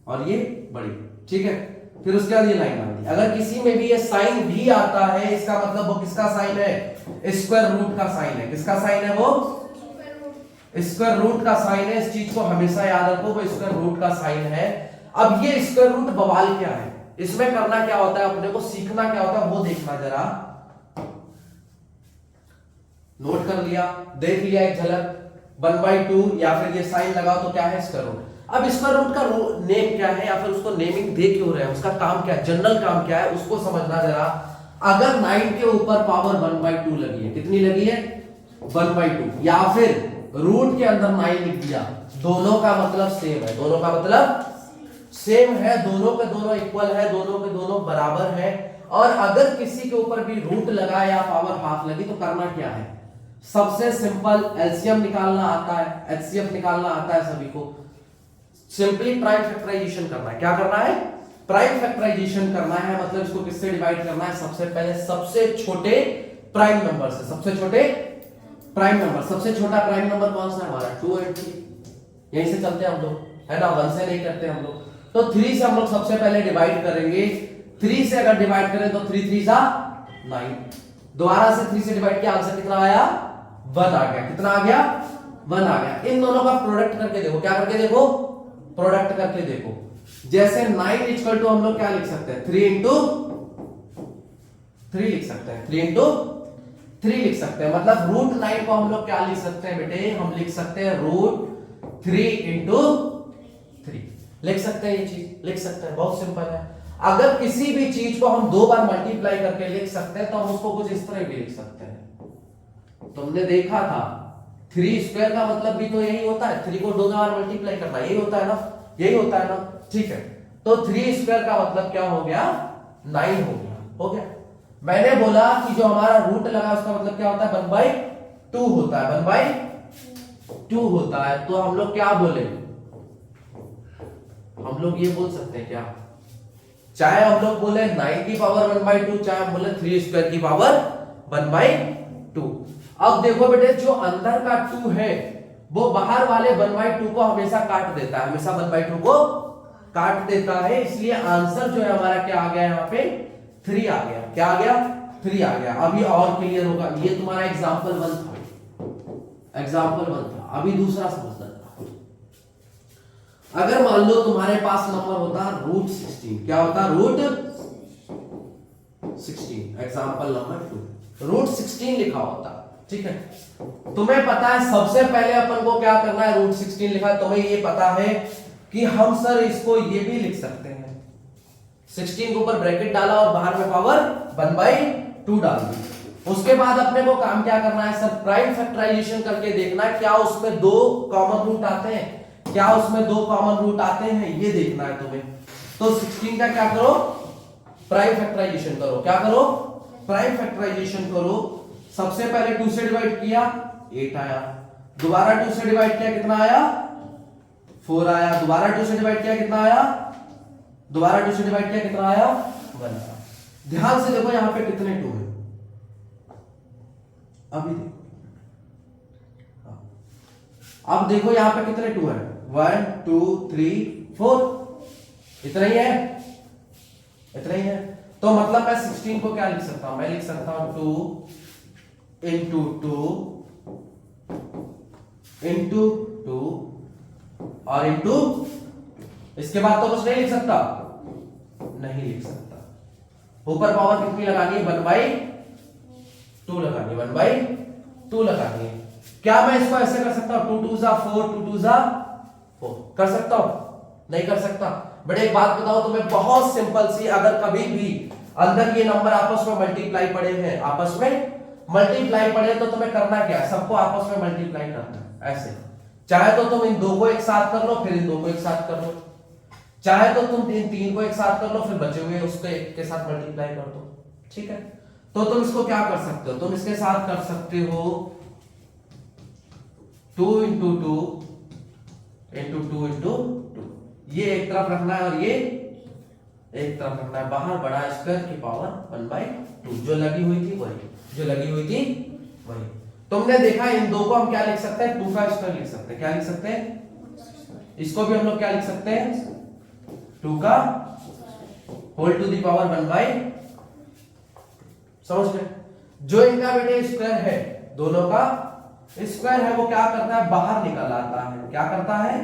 और ये बड़ी, ठीक है, फिर उसके बाद ये लाइन डाल दी। अगर किसी में भी ये साइन भी आता है, इसका मतलब वो किसका साइन है? स्क्वायर रूट का साइन है। किसका साइन है वो? स्क्वायर रूट का साइन है। इस चीज को हमेशा याद रखो, वो स्क्वायर रूट का साइन है। अब ये स्क्वायर रूट बवाल क्या है, इसमें करना क्या होता है, अपने को सीखना क्या होता है वो देखना जरा। नोट कर लिया, देख लिया एक झलक, 1/2 या फिर ये साइन लगाओ तो क्या है? Square root. अब स्क्वायर रूट का नेम क्या है, या फिर उसको नेमिंग दे क्यों रहे हैं, उसका काम क्या है, जनरल काम क्या है, उसको समझना जरा। अगर 9 के ऊपर पावर 1/2 लगी है, कितनी लगी है? 1/2, या फिर रूट के अंदर 9 लिख दिया, दोनों का मतलब सेम है, दोनों का मतलब सेम है, दोनों के दोनों इक्वल है, दोनों के दोनों बराबर है। और अगर किसी के ऊपर भी रूट लगा या पावर हाफ लगी तो करना क्या है? सबसे सिंपल एलसीएम निकालना आता है, एचसीएफ निकालना आता है सभी को। सिंपली प्राइम फैक्टराइजेशन करना है। क्या करना है? प्राइम फैक्टराइजेशन करना है, मतलब इसको किससे डिवाइड करना है? सबसे पहले सबसे छोटे प्राइम नंबर से, सबसे छोटे प्राइम नंबर, सबसे छोटा प्राइम नंबर कौन सा है हमारा? 2 और 3, यहीं से चलते हैं हम लोग, है ना, 1 से नहीं करते हम लोग। तो 3 से हम लोग सबसे पहले डिवाइड करेंगे। 3 से अगर डिवाइड करें तो 3 3 सा 9, दोबारा से 3 से डिवाइड किया, आंसर कितना आया? 1 आ गया। कितना आ गया? 1 आ गया। इन दोनों का प्रोडक्ट करके देखो, क्या करके देखो? प्रोडक्ट करके देखो। जैसे 9 इक्वल टू हम लोग क्या लिख सकते हैं? 3 इंटू 3 लिख सकते हैं, 3 इंटू 3 लिख सकते हैं। मतलब रूट 9 को हम लोग क्या लिख सकते हैं बेटे? हम लिख सकते हैं रूट 3 इंटू 3 लिख सकते हैं। ये चीज लिख सकते हैं, बहुत सिंपल है। अगर किसी भी चीज को हम 2 बार मल्टीप्लाई करके लिख सकते हैं तो हम उसको कुछ इस तरह भी लिख सकते हैं। तुमने देखा था 3 स्क्वायर का मतलब भी तो यही होता है, 3 को 2 बार मल्टीप्लाई करना, यही होता है ना, यही होता है ना। ठीक है, तो 3 स्क्वायर का मतलब क्या हो गया? 9 हो गया, हो गया। मैंने बोला कि जो हमारा रूट लगा उसका मतलब क्या होता है? 1/2 होता है, 1/2 होता है। तो हम लोग क्या बोले? हम लोग ये बोल सकते हैं क्या, चाहे हम लोग बोले 9 की पावर 1/2, चाहे हम बोले 3 स्क्वायर की पावर 1/2। अब देखो बेटे, जो अंदर का 2 है वो बाहर वाले 1/2 को हमेशा काट देता है, हमेशा 1/2 को काट देता है। इसलिए आंसर जो है हमारा क्या आ गया? यहाँ पे 3 आ गया। क्या आ गया? 3 आ गया। अभी और क्लियर होगा। ये तुम्हारा एग्जाम्पल 1 था, एग्जाम्पल 1 था। अभी दूसरा समझना था। अगर मान लो तुम्हारे पास नंबर होता रूट 16, क्या होता? रूट 16, एग्जाम्पल नंबर 2, रूट 16 लिखा होता। ठीक है, तुम्हें पता है सबसे पहले अपन को क्या करना है? रूट 16 लिखा, तुम्हें ये पता है कि हम सर इसको ये भी लिख सकते हैं, 16 के ऊपर ब्रैकेट डाला और बाहर में पावर 1/2 डाल दी। उसके बाद अपने को काम क्या करना है सर? प्राइम फैक्टराइजेशन करके देखना है क्या उसमें 2 कॉमन रूट आते हैं, क्या उसमें 2 कॉमन रूट आते हैं, ये देखना है तुम्हें। तो 16 का क्या करो? प्राइम फैक्टराइजेशन करो। क्या करो? प्राइम फैक्टराइजेशन करो। सबसे पहले 2 से डिवाइड किया, 8 आया। दोबारा 2 से डिवाइड किया, कितना आया? 4 आया। दोबारा 2 से डिवाइड किया, कितना आया? दोबारा 2 से डिवाइड किया, कितना आया? 1 आया। ध्यान से देखो यहां पे कितने 2 है, अभी देखो। अब देखो यहां पे कितने 2 है? 1 2 3 4, इतना ही है, इतना ही है। तो मतलब मैं 16 को क्या लिख सकता हूं? मैं लिख सकता हूं 2 इंटू 2 इंटू 2 और इंटू, इसके बाद तो कुछ नहीं लिख सकता, नहीं लिख सकता। ऊपर पावर कितनी लगानी है? 1/2 लगानी है, 1/2 लगानी है। क्या मैं इसको ऐसे कर सकता हूं? 2 2 जा 4, 2 2 जा 4 कर सकता हूं? नहीं कर सकता। बट एक बात बताओ तुम्हें, बहुत सिंपल सी, अगर कभी भी अंदर ये नंबर आपस में मल्टीप्लाई पड़े हैं, आपस में मल्टीप्लाई पड़े, तो तुम्हें करना क्या है? सबको आपस में मल्टीप्लाई करना है, ऐसे। चाहे तो तुम इन 2 को एक साथ कर लो, फिर इन 2 को एक साथ कर लो, चाहे तो तुम इन 3 को एक साथ कर लो, फिर बचे हुए उसको एक के साथ मल्टीप्लाई कर दो। ठीक है, तो तुम इसको क्या कर सकते हो? तुम इसके साथ कर सकते हो 2 इंटू 2 इंटू 2 इंटू 2, ये एक तरफ रखना है और ये एक तरफ रखना है। बाहर बड़ा स्क्वायर की पावर 1/2, जो लगी हुई थी वही, जो लगी हुई थी वही। तुमने देखा इन 2 को हम क्या लिख सकते हैं? 2 का स्क्वायर लिख सकते हैं। क्या लिख सकते हैं? इसको भी हम लोग क्या लिख सकते हैं? 2 का होल टू दी पावर 1/, समझ गए? जो इनका बेटे स्क्वायर है, दोनों का स्क्वायर है, वो क्या करता है? बाहर निकल आता है। क्या करता है?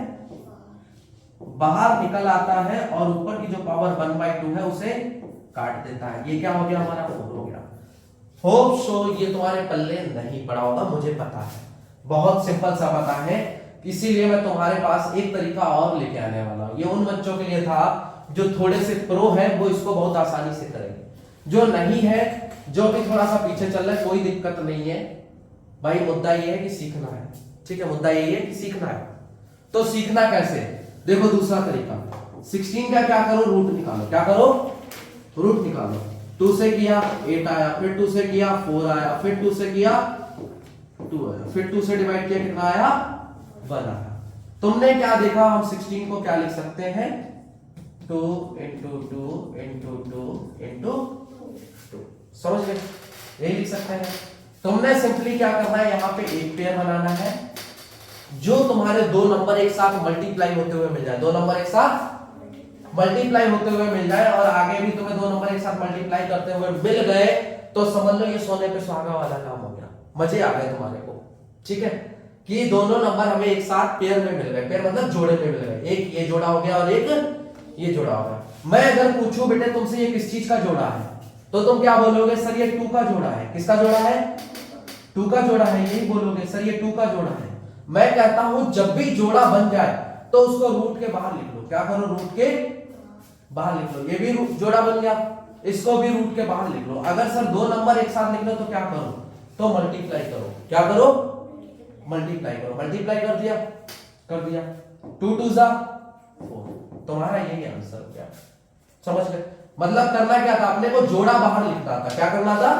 बाहर निकल आता है और ऊपर की जो पावर 1/2 है उसे काट देता है। ये क्या हो गया? हमारा 4 हो गया। होप सो ये तुम्हारे पल्ले नहीं पड़ा होगा, मुझे पता है, बहुत सिंपल सा पता है। इसीलिए मैं तुम्हारे पास एक तरीका और लेके आने वाला हूं। ये उन बच्चों के लिए था जो थोड़े से प्रो है, वो इसको बहुत आसानी से करेंगे। जो नहीं है, जो भी थोड़ा सा पीछे चल रहा है, कोई दिक्कत नहीं है भाई। मुद्दा ये है कि सीखना है। ठीक है, मुद्दा यही है कि सीखना है। तो सीखना कैसे? देखो दूसरा तरीका, 16 का क्या करो? रूट निकालो। क्या करो? रूट निकालो। 2 से किया 8 आया, फिर 2 से किया 4 आया, फिर 2 से किया 2 आया, फिर 2 से डिवाइड किया, कितना आया? 1 आया। तुमने क्या देखा? हम 16 को क्या लिख सकते हैं? 2 इंटू 2 इंटू 2 इंटू 2, समझ गए? यही लिख सकते हैं। तुमने सिंपली क्या करना है, यहाँ पे एक पेयर बनाना है जो तुम्हारे दो नंबर एक साथ मल्टीप्लाई होते हुए मिल जाए, दो नंबर एक साथ मल्टीप्लाई होते हुए मिल जाए, और आगे भी तुम्हें दो नंबर एक साथ मल्टीप्लाई करते हुए मिल गए तो समझ लो ये सोने पे सुहागा वाला काम हो गया, मजे आ गए तुम्हारे को। ठीक है, कि दोनों नंबर हमें एक साथ पेयर में मिल गए, पेयर मतलब जोड़े में मिल गए, एक ये जोड़ा हो गया और एक ये जोड़ा हो गया। मैं अगर पूछूं बेटे तुमसे ये किस चीज का जोड़ा है, तो तुम क्या बोलोगे, सर ये 2 का जोड़ा है। किसका जोड़ा है, 2 का जोड़ा है, यही बोलोगे सर ये 2 का जोड़ा है। मैं कहता हूं जब भी जोड़ा बन जाए तो उसको रूट के बाहर लिख लो, क्या करो, रूट के बाहर लिख लो। ये भी जोड़ा बन गया, इसको भी रूट के बाहर लिख लो। अगर सर दो नंबर एक साथ लिख लो तो क्या करो, तो मल्टीप्लाई करो, क्या करो, मल्टीप्लाई करो। मल्टीप्लाई कर दिया, कर दिया, 2 2 जा 4, तुम्हारा यही आंसर हो गया। समझ गए, मतलब करना क्या था, अपने को जोड़ा बाहर लिखना था। क्या करना था,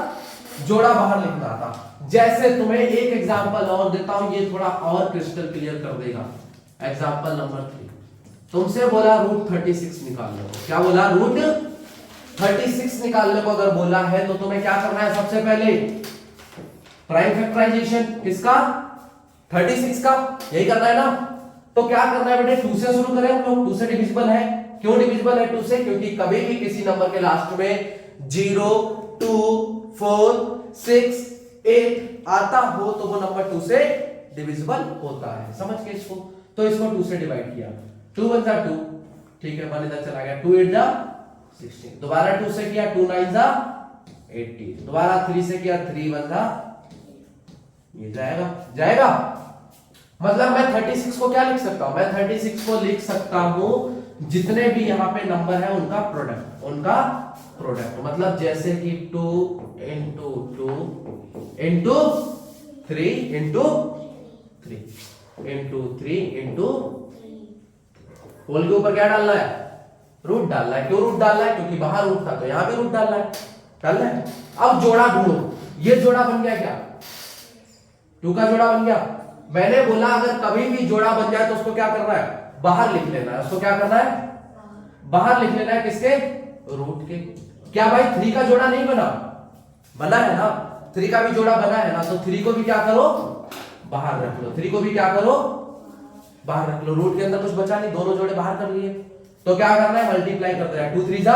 जोड़ा बाहर लिखना था। जैसे तुम्हें एक एग्जांपल और देता हूं, ये थोड़ा और क्रिस्टल क्लियर कर देगा। एग्जांपल नंबर 3, तुमसे बोला रूट 36 निकालने को। क्या बोला, रूट 36 निकालने को अगर बोला है तो तुम्हें क्या करना है, सबसे पहले प्राइम फैक्टराइजेशन किसका, 36 का, यही करना है ना। तो क्या करना है बेटे, 2 से शुरू करें हम लोग, 2 से डिविजिबल है। क्यों डिविजिबल है 2 से, क्योंकि कभी भी किसी नंबर के लास्ट में 0 2 4 6 8 आता हो तो वो नंबर 2 से डिविजिबल होता है। समझ गए इसको, तो इसको 2 से डिवाइड किया, 2 1 जा 2, ठीक है, 1 इधर चला गया, 2 8 जा 16, दोबारा 2 से किया, 2 9 जा 18, दोबारा 3 से किया, 3 1 जा, ये जाएगा, जाएगा। मतलब मैं 36 को क्या लिख सकता हूं, मैं 36 को लिख सकता हूं जितने भी यहां पे नंबर है उनका प्रोडक्ट, उनका प्रोडक्ट। मतलब जैसे कि 2 into 2 into 3 into 3 into 3 into whole के ऊपर क्या डालना है, रूट डालना है। क्यों रूट डालना है, क्योंकि बाहर रूट था तो यहां भी रूट डालना है, डालना है। अब जोड़ा ढूंढो, ये जोड़ा बन गया क्या, 2 का जोड़ा बन गया। मैंने बोला अगर कभी भी जोड़ा बन जाए तो उसको क्या करना है, बाहर लिख लेना है। उसको क्या करना है, बाहर लिख लेना है, किसके, रूट के। क्या भाई 3 का जोड़ा नहीं बना, बना है ना, 3 का भी जोड़ा बना है ना, तो 3 को भी क्या करो, बाहर रख लो, 3 को भी क्या करो, बाहर रख लो। रूट के अंदर कुछ बचा नहीं, दोनों जोड़े बाहर कर लिए, तो क्या करना है, मल्टीप्लाई करते हैं, 2 3 जा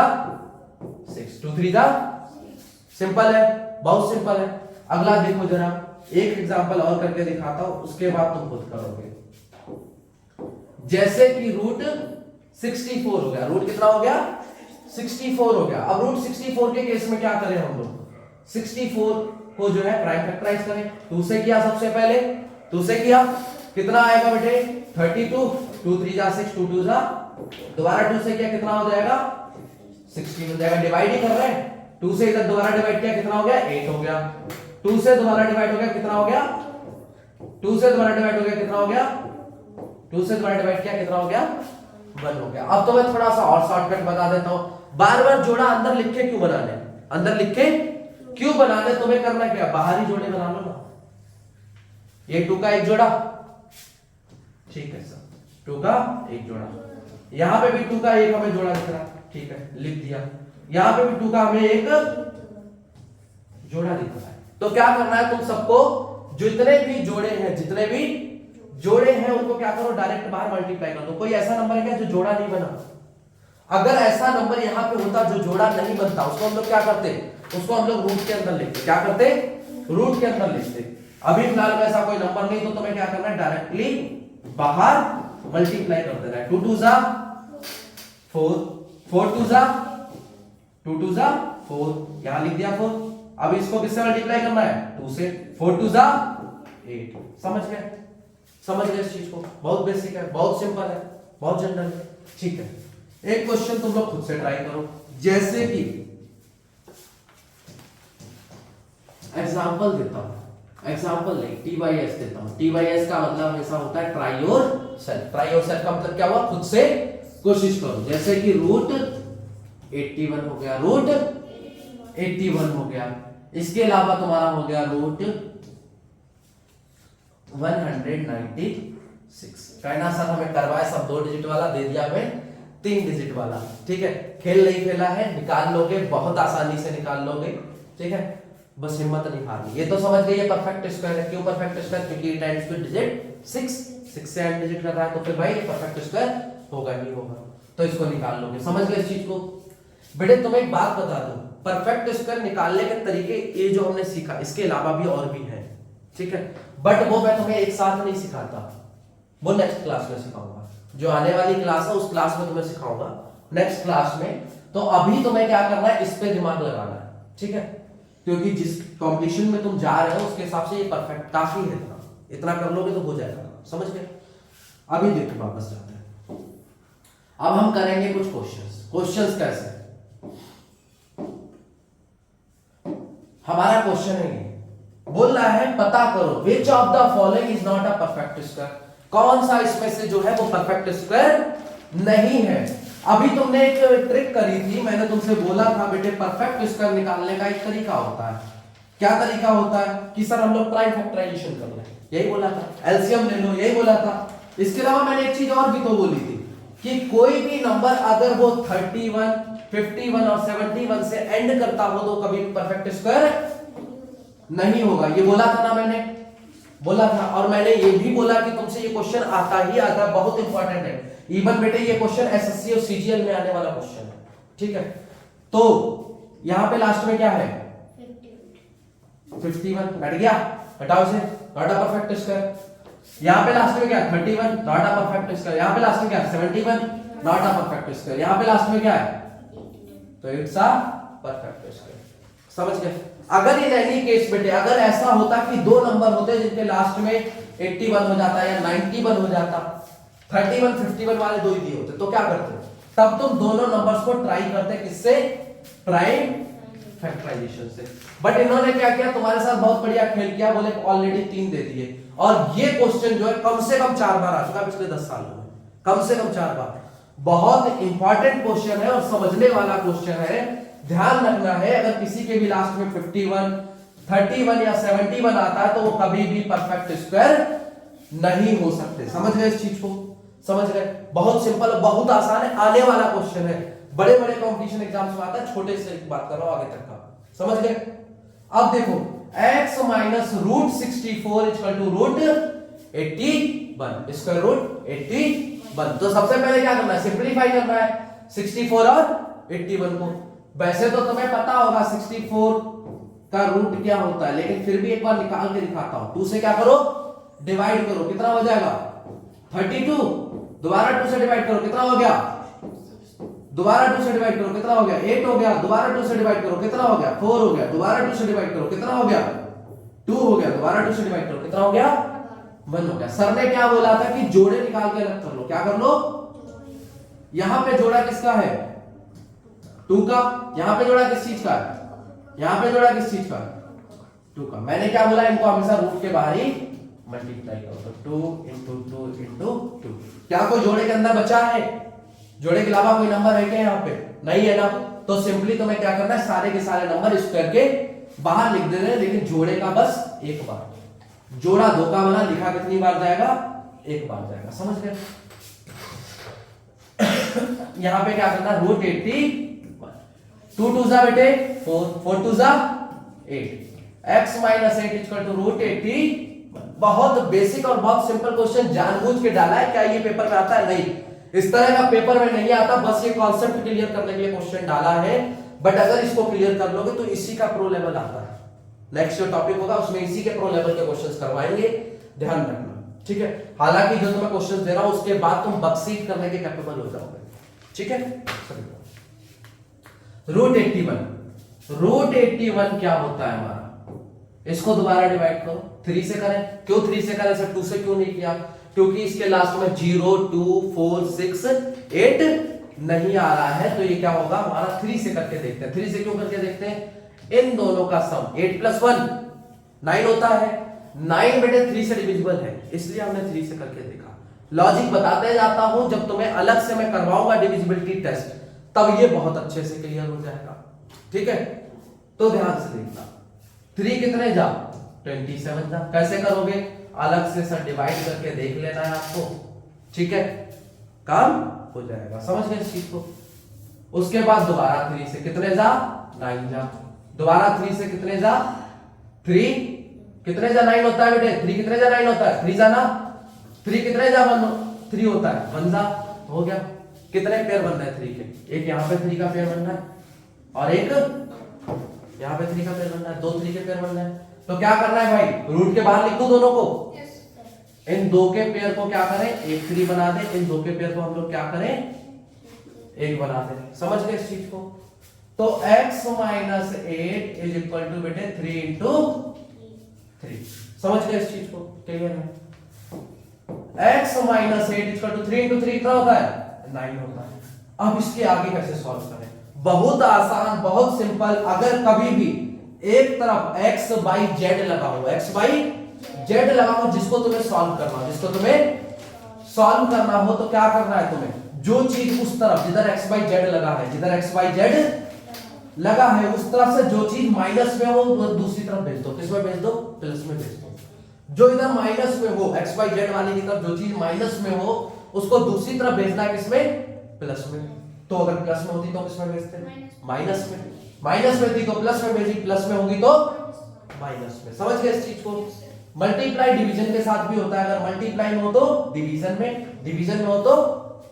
6, 2 3 जा, सिंपल है, बहुत सिंपल है। अगला देखो जरा, एक एग्जांपल और करके दिखाता हूं, उसके बाद तुम खुद करोगे। जैसे कि रूट 64 हो गया, रूट कितना हो गया, 64 हो गया। अब रूट 64 के केस में क्या करें हम लोग, 64 को जो है प्राइम फैक्टराइज करें। 2 से किया, सबसे पहले 2 से किया, कितना आएगा बेटे, 32, 2 3 जा 6, 2 2 जा, दोबारा 2 से किया, कितना हो जाएगा, 16 हो जाएगा। डिवाइड ही कर रहे हैं, 2 से इधर दोबारा डिवाइड किया, कितना हो गया, 8 हो गया। 2 से दोबारा डिवाइड हो गया, कितना हो गया, 2 से दोबारा डिवाइड हो गया, कितना हो गया, 2 से दोबारा डिवाइड किया, कितना हो गया, 1 हो गया। अब तो मैं थोड़ा सा और शॉर्टकट बता देता हूं, बार बार जोड़ा अंदर लिख के क्यों बनाने, अंदर लिख के क्यों बनाने, तुम्हें करना क्या, बाहरी जोड़े बना लो ना। ये 2 का एक जोड़ा, ठीक है सर, 2 का एक जोड़ा, यहां पे भी 2 का एक हमें जोड़ा दिख रहा है, ठीक है, लिख दिया। यहां पे भी 2 का हमें एक जोड़ा दिख रहा है। तो क्या करना है, तुम सबको जितने भी जोड़े हैं, जितने भी जोड़े हैं उनको क्या करो, डायरेक्ट बाहर मल्टीप्लाई कर दो। कोई ऐसा नंबर है क्या जो जोड़ा नहीं बना, अगर ऐसा नंबर यहां पे होता जो जोड़ा नहीं बनता, उसको हम लोग क्या करते, उसको हम लोग रूट के अंदर लिखते। क्या करते, रूट के अंदर लिखते। अभी फिलहाल में ऐसा कोई नंबर नहीं, तो तुम्हें क्या करना है, डायरेक्टली बाहर मल्टीप्लाई कर देना है। 2 2 जा 4, 4 2 जा 2 2 जा 4, यहां लिख दिया 4। अब इसको किससे मल्टीप्लाई करना है, 2 से, 4 2 जा 8। समझ गए, समझ गए इस चीज को, बहुत बेसिक है, बहुत सिंपल है, बहुत जनरल है, ठीक है। एक क्वेश्चन तुम लोग खुद से ट्राई करो, जैसे कि एग्जांपल देता हूं, एग्जांपल नहीं, TYS देता हूं। TYS का मतलब हमेशा होता है try your self. Try your self का मतलब क्या हुआ, खुद से कोशिश करो। जैसे कि रूट 81 हो गया, रूट 81 हो गया, इसके अलावा तुम्हारा हो गया रूट 196। कहना सर हमें करवाए सब 2 डिजिट वाला, दे दिया हमें 3 डिजिट वाला, ठीक है। खेल नहीं खेला है, निकाल लोगे, बहुत आसानी से निकाल लोगे, ठीक है। बस हिम्मत नहीं हारनी। ये तो समझ गए ये परफेक्ट स्क्वायर है। क्यों परफेक्ट स्क्वायर? क्योंकि ये टाइम्स टू डिजिट 6 से एंड डिजिट कर रहा है, तो फिर भाई ये परफेक्ट स्क्वायर होगा ही होगा। तो इसको निकाल लोगे। समझ गए इस चीज को? बेटे तुम्हें एक बात बता दूं, परफेक्ट स्क्वायर निकालने के तरीके ये जो हमने सीखा, इसके अलावा भी और भी हैं, ठीक है, बट वो मैं तुम्हें एक साथ नहीं सिखाता, वो नेक्स्ट क्लास में सिखाऊंगा। जो आने वाली क्लास है उस क्लास में तुम्हें सिखाऊंगा नेक्स्ट क्लास में। तो अभी तुम्हें क्या करना है, इस पे दिमाग लगाना है, ठीक है, क्योंकि जिस कॉम्पिटिशन में तुम जा रहे हो उसके हिसाब से ये परफेक्ट काफी है। इतना कर लोगे तो हो जाएगा। समझ गए? अभी देखो वापस जाते हैं। अब हम करेंगे कुछ क्वेश्चंस। क्वेश्चंस कैसे? हमारा क्वेश्चन है ये, बोल रहा है पता करो which of the following is not a perfect square. कौन सा इसमें से जो है वो परफेक्ट स्क्वायर नहीं है। अभी तुमने एक ट्रिक करी थी, मैंने तुमसे बोला था बेटे परफेक्ट स्क्वायर निकालने का एक तरीका होता है। क्या तरीका होता है? कि सर हम लोग प्राइम फैक्टराइजेशन कर लें, यही बोला था। एलसीएम ले लो, यही बोला था। इसके अलावा मैंने एक चीज और भी तो बोली थी कि कोई भी नंबर अगर वो 31, 51 और 71 से एंड करता हो तो कभी परफेक्ट स्क्वायर नहीं होगा। ये बोला था ना, मैंने बोला था। और मैंने ये भी बोला कि तुमसे ये क्वेश्चन आता ही आता है, बहुत इंपॉर्टेंट है। इवन बेटे ये क्वेश्चन एसएससी और सीजीएल में आने वाला क्वेश्चन है, ठीक है। तो यहां पे लास्ट में क्या है? 51 बैठ गया, हटाओ इसे, नॉट अ परफेक्ट स्क्वायर। यहां पे लास्ट में क्या है? 31 नॉट अ परफेक्ट स्क्वायर। यहां पे लास्ट में क्या है? 71 नॉट अ परफेक्ट स्क्वायर। यहां पे लास्ट में क्या है? तो इट्स अ परफेक्ट स्क्वायर। समझ गए? अगर इन एनी केस बेटे अगर ऐसा होता कि दो नंबर होते जिनके लास्ट में 81 हो जाता या 91 हो जाता, 31 51 वाले दो ही दिए होते, तो क्या करते? तब तुम दोनों नंबर्स को ट्राई करते किससे? प्राइम फैक्टराइजेशन से। बट इन्होंने क्या किया? तुम्हारे साथ बहुत बढ़िया खेल किया, बोले ऑलरेडी 3 दे दिए। और ये क्वेश्चन जो है कम से कम 4 बार आ चुका पिछले 10 सालों में, कम से कम 4 बार। बहुत इंपॉर्टेंट क्वेश्चन है और समझने वाला क्वेश्चन है। ध्यान रखना है, अगर किसी के भी लास्ट में 51, 31 या 71 आता है तो वो कभी भी परफेक्ट स्क्वायर नहीं हो सकते। समझ गए इस चीज को? समझ गए? बहुत सिंपल, बहुत आसान है, आने वाला क्वेश्चन है। बड़े बड़े कंपटीशन एग्जाम्स में आता है, छोटे से बात कर रहा हूं आगे तक का। समझ गए? अब देखो x minus root 64 equal to root 81, square root 81। तो सबसे पहले क्या करना है? सिंप्लीफाई करना है 64 और 81 को। वैसे तो तुम्हें पता होगा 64 का रूट क्या होता है, लेकिन फिर भी एक बार निकाल के दिखाता हूं। 2 से क्या करो? डिवाइड करो, कितना हो जाएगा? 32। दोबारा 2 से डिवाइड करो, कितना हो गया? दोबारा 2 से डिवाइड करो, कितना हो गया? 8 हो गया। दोबारा 2 से डिवाइड करो, कितना हो गया? 4 हो गया। दोबारा 2 से डिवाइड करो, कितना हो गया? 2 हो गया। दोबारा 2 से डिवाइड करो, कितना हो गया? 1 हो गया। सर ने क्या बोला था कि जोड़े निकाल के अलग कर लो। क्या कर लो? यहां पे जोड़ा किसका है? 2 का। यहां पे जोड़ा किस चीज का है? यहां पे जोड़ा किस चीज का? 2 का। मैंने क्या बोला? इनको हमेशा रूट के बाहर ही मल्टीप्लाई करो। तो 2 इंटू 2 इंटू 2। क्या कोई जोड़े के अंदर बचा है? जोड़े के अलावा कोई नंबर है क्या यहाँ पे? नहीं है ना। तो सिंपली तुम्हें क्या करना है? सारे के सारे नंबर स्क्वायर के बाहर लिख देने, लेकिन जोड़े का बस एक बार। जोड़ा 2 का बना, लिखा कितनी बार जाएगा? एक बार जाएगा। समझ गए? यहां पे क्या करना? रूट 81, 2 2 जा बेटे 4, 4 2 जा 8, x minus 8 equal to root 80। बहुत बेसिक और बहुत सिंपल क्वेश्चन जानबूझ के डाला है। क्या ये पेपर में आता है? नहीं, इस तरह का पेपर में नहीं आता। बस ये कॉन्सेप्ट क्लियर करने के लिए क्वेश्चन डाला है। बट अगर इसको क्लियर कर लोगे तो इसी का प्रो लेवल आता है। नेक्स्ट जो टॉपिक होगा उसमें इसी के प्रो लेवल के क्वेश्चंस करवाएंगे, ध्यान रखना, ठीक है। हालांकि जो तुम्हें क्वेश्चंस दे रहा हूं उसके बाद तुम बक्सीट करने के कैपेबल हो जाओगे, ठीक है। रूट 81 क्या होता है हमारा? इसको दोबारा डिवाइड करो, 3 से करें। क्यों 3 से करें सर? 2 से क्यों नहीं किया? क्योंकि इसके लास्ट में 0 2 4 6 8 नहीं आ रहा है, तो ये क्या होगा हमारा? 3 से करके देखते हैं। 3 से क्यों करके देखते हैं? इन दोनों का सम 8 + 1 9 होता है। 9 बेटे 3 से डिविजिबल है, इसलिए हमने 3 से करके देखा। लॉजिक बताते जाता हूं, जब तुम्हें अलग से मैं करवाऊंगा डिविजिबिलिटी टेस्ट, तब ये बहुत अच्छे से क्लियर हो जाएगा, ठीक है। तो ध्यान से देखना, 3 कितने जा? 27 जा। कैसे करोगे? अलग से सर डिवाइड करके देख लेना है आपको, ठीक है, काम हो जाएगा। समझ गए इस चीज को? उसके बाद दोबारा 3 से कितने जा? 9 जा। दोबारा 3 से कितने जा? 3 कितने जा 9 होता है बेटे, 3 कितने जा 9 होता है, 3 जा ना, 3 कितने जा 3 होता है, 1 जा, हो गया। कितने पेयर बन रहे हैं 3 के, एक यहाँ पे 3 का पेयर बन रहा है और एक यहाँ पे 3 का पेयर बन रहा है, 2 3 के पेयर बन रहे हैं। तो क्या करना है भाई, रूट के बाहर लिख दूं दोनों को, इन दो के पेयर को क्या करें, एक 3 बना दे, इन दो के पेयर को हम लोग क्या करें, एक बना दे। समझ गए इस चीज को। तो x minus 8 is equal to बेटे 3 इंटू 3। समझ गए इस चीज को, क्लियर है। x minus 8 equal to 3 into 3 कितना होता है, 9 होता है। अब इसके आगे कैसे सॉल्व करें, बहुत आसान, बहुत सिंपल। अगर कभी भी एक तरफ x बाई जेड लगा हो, x बाई जेड लगा हो, जिसको तुम्हें सॉल्व करना हो, जिसको तुम्हें सॉल्व करना हो, तो क्या करना है तुम्हें, जो चीज उस तरफ जिधर x बाई जेड लगा है, जिधर x बाई जेड लगा है उस तरफ से जो चीज माइनस में हो वो दूसरी तरफ भेज दो। किसमें भेज दो, प्लस में भेज दो। जो इधर माइनस में हो, x बाई जेड वाली की तरफ जो चीज माइनस में हो उसको दूसरी तरफ भेजना है, किसमें, प्लस में। तो अगर प्लस में होती तो किसमें भेजते, माइनस में। माइनस में थी तो प्लस में भेजी, प्लस में होगी तो माइनस में। समझ गए इस चीज को। मल्टीप्लाई डिवीजन के साथ भी होता है, अगर मल्टीप्लाई में हो तो डिवीजन में, डिवीजन में हो तो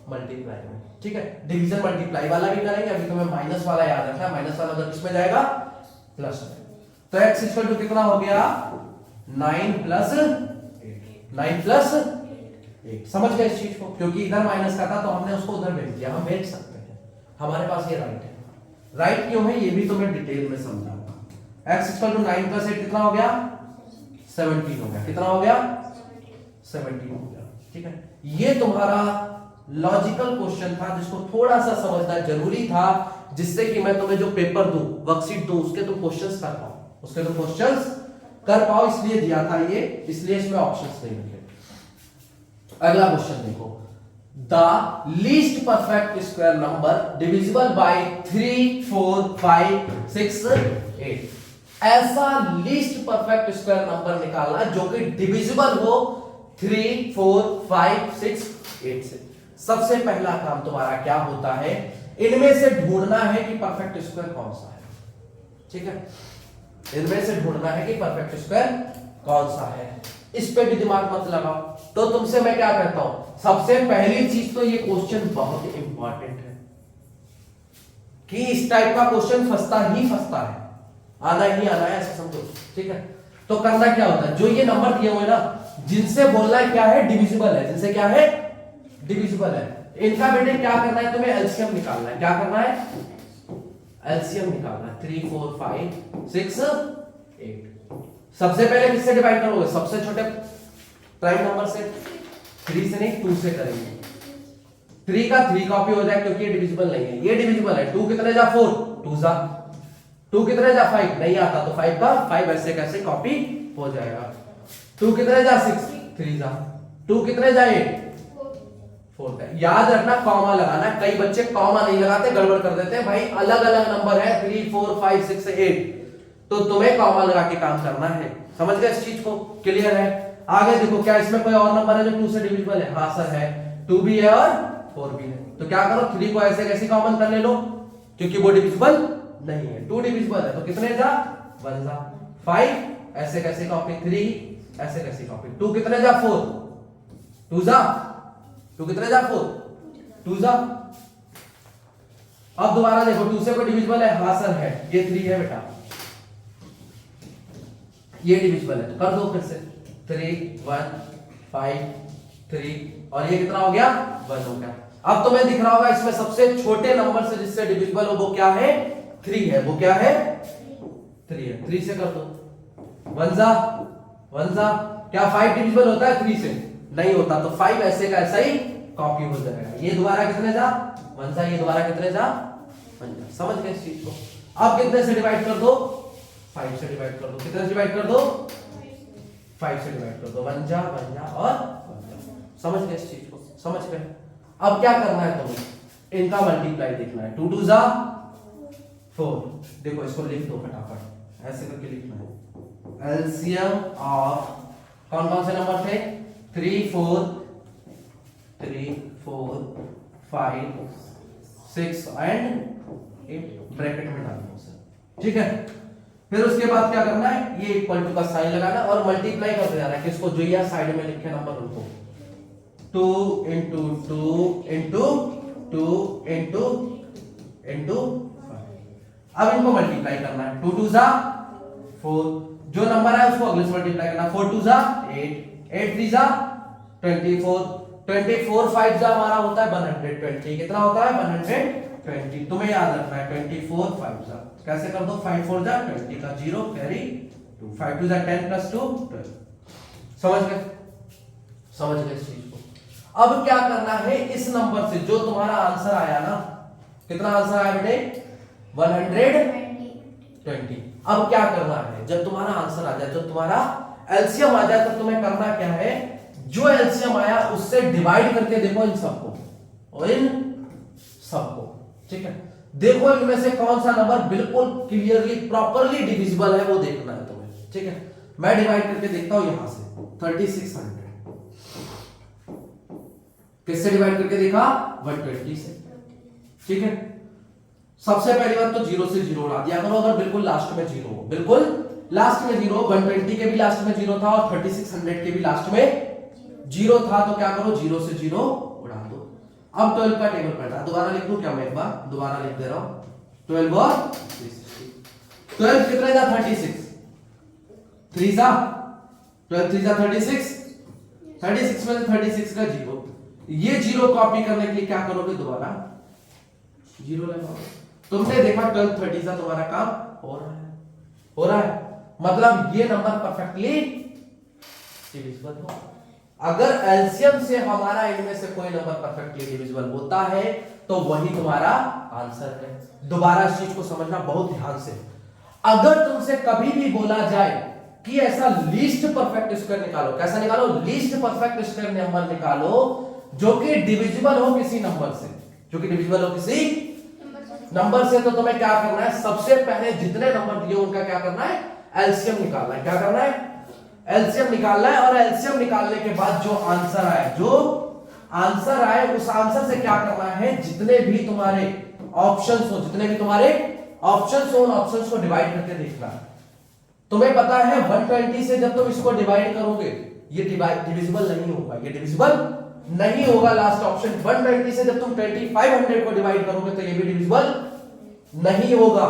मल्टीप्लाई में। ठीक है, डिवीजन मल्टीप्लाई वाला भी करेंगे। अभी तुम्हें माइनस वाला याद रखना, माइनस वाला उधर किसमें जाएगा, प्लस में। तो x इक्वल टू कितना हो गया, 9 प्लस 8। समझ गए इस चीज को, क्योंकि इधर माइनस का था तो हमने उसको उधर भेज दिया। हम भेज सकते हैं, हमारे पास ये राइट है। राइट क्यों है ये भी तुम्हें डिटेल में समझाऊंगा। x इक्वल टू 9 प्लस 8 कितना हो गया, 17 हो गया। कितना हो गया, 17 हो गया। ठीक है, ये तुम्हारा लॉजिकल क्वेश्चन था जिसको थोड़ा सा समझना जरूरी था, जिससे कि मैं तुम्हें जो पेपर दूं, वर्कशीट दूं, उसके तुम क्वेश्चंस कर पाओ, उसके तुम क्वेश्चंस कर पाओ, इसलिए दिया था ये, इसलिए इसमें ऑप्शंस नहीं मिले। अगला क्वेश्चन देखो, the least perfect square number divisible by 3 4 5 6 8। ऐसा लीस्ट परफेक्ट स्क्वायर नंबर निकालना जो कि डिविजिबल हो 3 4 5 6 8 से। सबसे पहला काम तुम्हारा क्या होता है, इनमें से ढूंढना है कि परफेक्ट स्क्वायर कौन सा है। ठीक है, इनमें से ढूंढना है कि परफेक्ट स्क्वायर कौन सा है। इस पे भी दिमाग मत लगाओ। तो तुमसे मैं क्या कहता हूं, सबसे पहली चीज तो ये क्वेश्चन बहुत इंपॉर्टेंट है कि इस टाइप का क्वेश्चन फंसता ही फंसता है, आना ही आना है, ऐसा समझो। ठीक है, तो करना क्या होता है, जो ये नंबर दिए हुए ना, जिनसे बोलना है क्या है, डिविजिबल है, जिनसे क्या है, डिविजिबल है, इनका बेटे क्या करना है, तुम्हें एलसीएम निकालना है। क्या करना है, एलसीएम निकालना है। 3 4 5 6 8। सबसे पहले किससे डिवाइड करोगे, सबसे छोटे प्राइम नंबर से। 3 से नहीं, 2 से करेंगे। 3 का 3 कॉपी हो जाए क्योंकि ये डिविजिबल नहीं है, ये डिविजिबल है। 2 कितने जा 4, 2 जा 2 कितने जा 5, नहीं आता तो 5 का 5 ऐसे कैसे कॉपी हो जाएगा। 2 कितने जा 6, 3 जा 2 कितने जा 8, 4 का। याद रखना कॉमा लगाना, कई बच्चे कॉमा नहीं लगाते, गड़बड़ कर देते हैं। भाई अलग अलग नंबर है, 3 4 5 6 8, तो तुम्हें कॉमा लगा के काम करना है। समझ गए इस चीज को, क्लियर है। आगे देखो, क्या इसमें कोई और नंबर है जो 2 से डिविजिबल है, हाँ सर है, 2 भी है और 4 भी है। तो क्या करो, 3 को ऐसे कैसे कॉमन कर ले लो, क्योंकि वो डिविजिबल नहीं है। 2 डिविजिबल है तो कितने जा 1 जा। 5 ऐसे कैसे कॉपी, 3 ऐसे कैसे कॉपी। 2 कितने जा 4, 2 जा 2 कितने जा 4, 2 जा। अब दोबारा देखो, 2 से कोई डिविजिबल है, हाँ सर है, ये 3 है बेटा, ये डिविजिबल है, तो कर दो फिर से। 3 1 5 3 और ये कितना हो गया, 1 हो गया। अब तुम्हें दिख रहा होगा इसमें सबसे छोटे नंबर से जिससे डिविजिबल हो वो क्या है, 3 है। वो क्या है, 3 है। 3 से कर दो, 1 जा 1 जा। क्या 5 डिविजिबल होता है 3 से, नहीं होता, तो 5 ऐसे का ऐसा ही कॉपी हो जाएगा। ये दोबारा कितने जा 1 जा, ये दोबारा कितने जा 1 जा। समझ गए इस चीज को। अब कितने से डिवाइड कर दो, 5 से डिवाइड कर दो। कितने से डिवाइड कर दो, 5 से डिवाइड कर दो। 1 जा 1 जा और 1 जा। समझ गए इस चीज को, समझ गए। अब क्या करना है तुम्हें, इनका मल्टीप्लाई देखना है। 2 2 जा 4। देखो इसको लिख दो फटाफट, ऐसे करके लिखना है। एलसीएम ऑफ कौन कौन से नंबर थे, 3 4 5 6 एंड 8 ब्रैकेट में डाल दो सर। ठीक है, फिर उसके बाद क्या करना है, ये इक्वल टू का साइन लगाना और मल्टीप्लाई करते जाना है किसको, जो यह साइड में लिखे नंबर उनको, 2 इंटू 2 इंटू 2 इंटू इंटू, अब इनको मल्टीप्लाई करना है, 2 2 जा 4, जो नंबर है उसको अगले से मल्टीप्लाई करना, 4 2 जा 8, 8 3 जा 24, 24 5 जा हमारा होता है 120, कितना होता है 120, तुम्हें याद रखना है 24 5 जा, कैसे कर दो, 5 4 जा 20 का 0 कैरी 2, 5 2 जा 10 प्लस 2 12, समझ गए, समझ गए इस चीज को। अब क्या करना है, इस नंबर से जो तुम्हारा आंसर आया ना, कितना आंसर आया बेटे 120, अब क्या करना है, जब तुम्हारा आंसर आ जाए, जब तुम्हारा एलसीएम आ जाए, तो तुम्हें करना क्या है, जो एलसीएम आया उससे डिवाइड करके देखो इन सबको और इन सबको, ठीक है, देखो इनमें से कौन सा नंबर बिल्कुल क्लियरली प्रॉपरली डिविजिबल है वो देखना है तुम्हें, ठीक है। मैं डिवाइड करके देखता हूं यहां से 3600 किससे डिवाइड करके देखा, 120 से, ठीक है। सबसे पहली बात तो 0 से 0 उड़ा दिया करो, अगर बिल्कुल लास्ट में 0 हो, बिल्कुल लास्ट में 0, 120 के भी लास्ट में 0 था और 3600 के भी लास्ट में 0 था, तो क्या करो 0 से 0 उड़ा दो। अब 12 का टेबल पढ़ना, दोबारा लिख दूं क्या, मैं एक बार दोबारा लिख दे रहा हूं, 12 और 12 कितने जा 36, 3 जा 12 3 जा 36, 36 में से 36 का 0, ये 0 कॉपी करने के लिए क्या करोगे, दोबारा 0 लगाओगे। तुमने देखा 12 30 का तुम्हारा काम हो रहा है, हो रहा है, मतलब ये नंबर परफेक्टली डिविजिबल हो। अगर एलसीएम से हमारा इनमें से कोई नंबर परफेक्टली डिविजिबल होता है तो वही तुम्हारा आंसर है। दोबारा इस चीज को समझना बहुत ध्यान से, अगर तुमसे कभी भी बोला जाए कि ऐसा लीस्ट परफेक्ट स्क्वायर निकालो, कैसा निकालो, लीस्ट परफेक्ट स्क्वायर नंबर निकालो जो कि डिविजिबल हो किसी नंबर से, जो कि डिविजिबल हो किसी नंबर से, तो तुम्हें क्या करना है, सबसे पहले जितने नंबर दिए उनका क्या करना है, एलसीएम निकालना है। क्या करना है, एलसीएम निकालना है, और एलसीएम निकालने के बाद जो आंसर आए, जो आंसर आए उस आंसर से क्या करना है, जितने भी तुम्हारे ऑप्शंस हो, जितने भी तुम्हारे ऑप्शंस हो, उन ऑप्शंस को डिवाइड करके देखना है। तुम्हें पता है 120 से जब तुम इसको डिवाइड करोगे ये डिविजिबल नहीं होगा, ये डिविजिबल नहीं होगा। लास्ट ऑप्शन 120 से जब तुम 2500 को डिवाइड करोगे तो ये भी डिविजिबल नहीं होगा।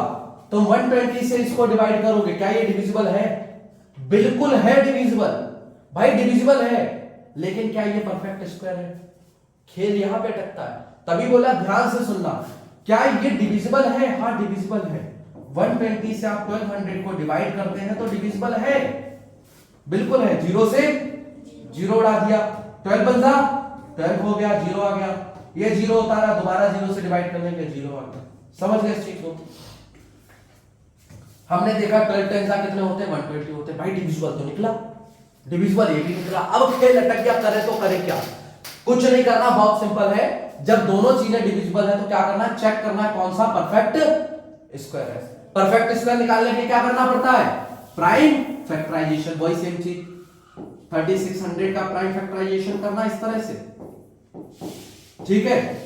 तुम 120 से इसको डिवाइड करोगे, क्या ये डिविजिबल है, बिल्कुल है डिविजिबल, भाई डिविजिबल है, लेकिन क्या ये परफेक्ट स्क्वायर है, खेल यहां पे अटकता है। तभी बोला ध्यान से सुनना, क्या ये डिविजिबल है, हाँ डिविजिबल है। 120 से आप 1200 को डिवाइड करते हैं तो डिविजिबल है, बिल्कुल है। 0 से 0 उड़ा दिया, 12 बन जा 12 हो गया, 0 आ गया, ये 0 उतारा, दोबारा 0 से डिवाइड करने के 0 आ गया। समझ गए इस चीज को। हमने देखा 12 10 कितने होते हैं, 120 होते हैं, भाई डिविजिबल तो निकला, डिविजिबल ये भी निकला। अब खेल अटक गया, करे तो करे क्या, कुछ नहीं करना, बहुत सिंपल है। जब दोनों चीजें डिविजिबल है तो क्या करना है, चेक करना है कौन सा परफेक्ट स्क्वायर है। परफेक्ट स्क्वायर निकालने के लिए क्या करना पड़ता है, प्राइम फैक्टराइजेशन, वही सेम चीज 3600 का प्राइम फैक्टराइजेशन करना इस तरह से, ठीक है।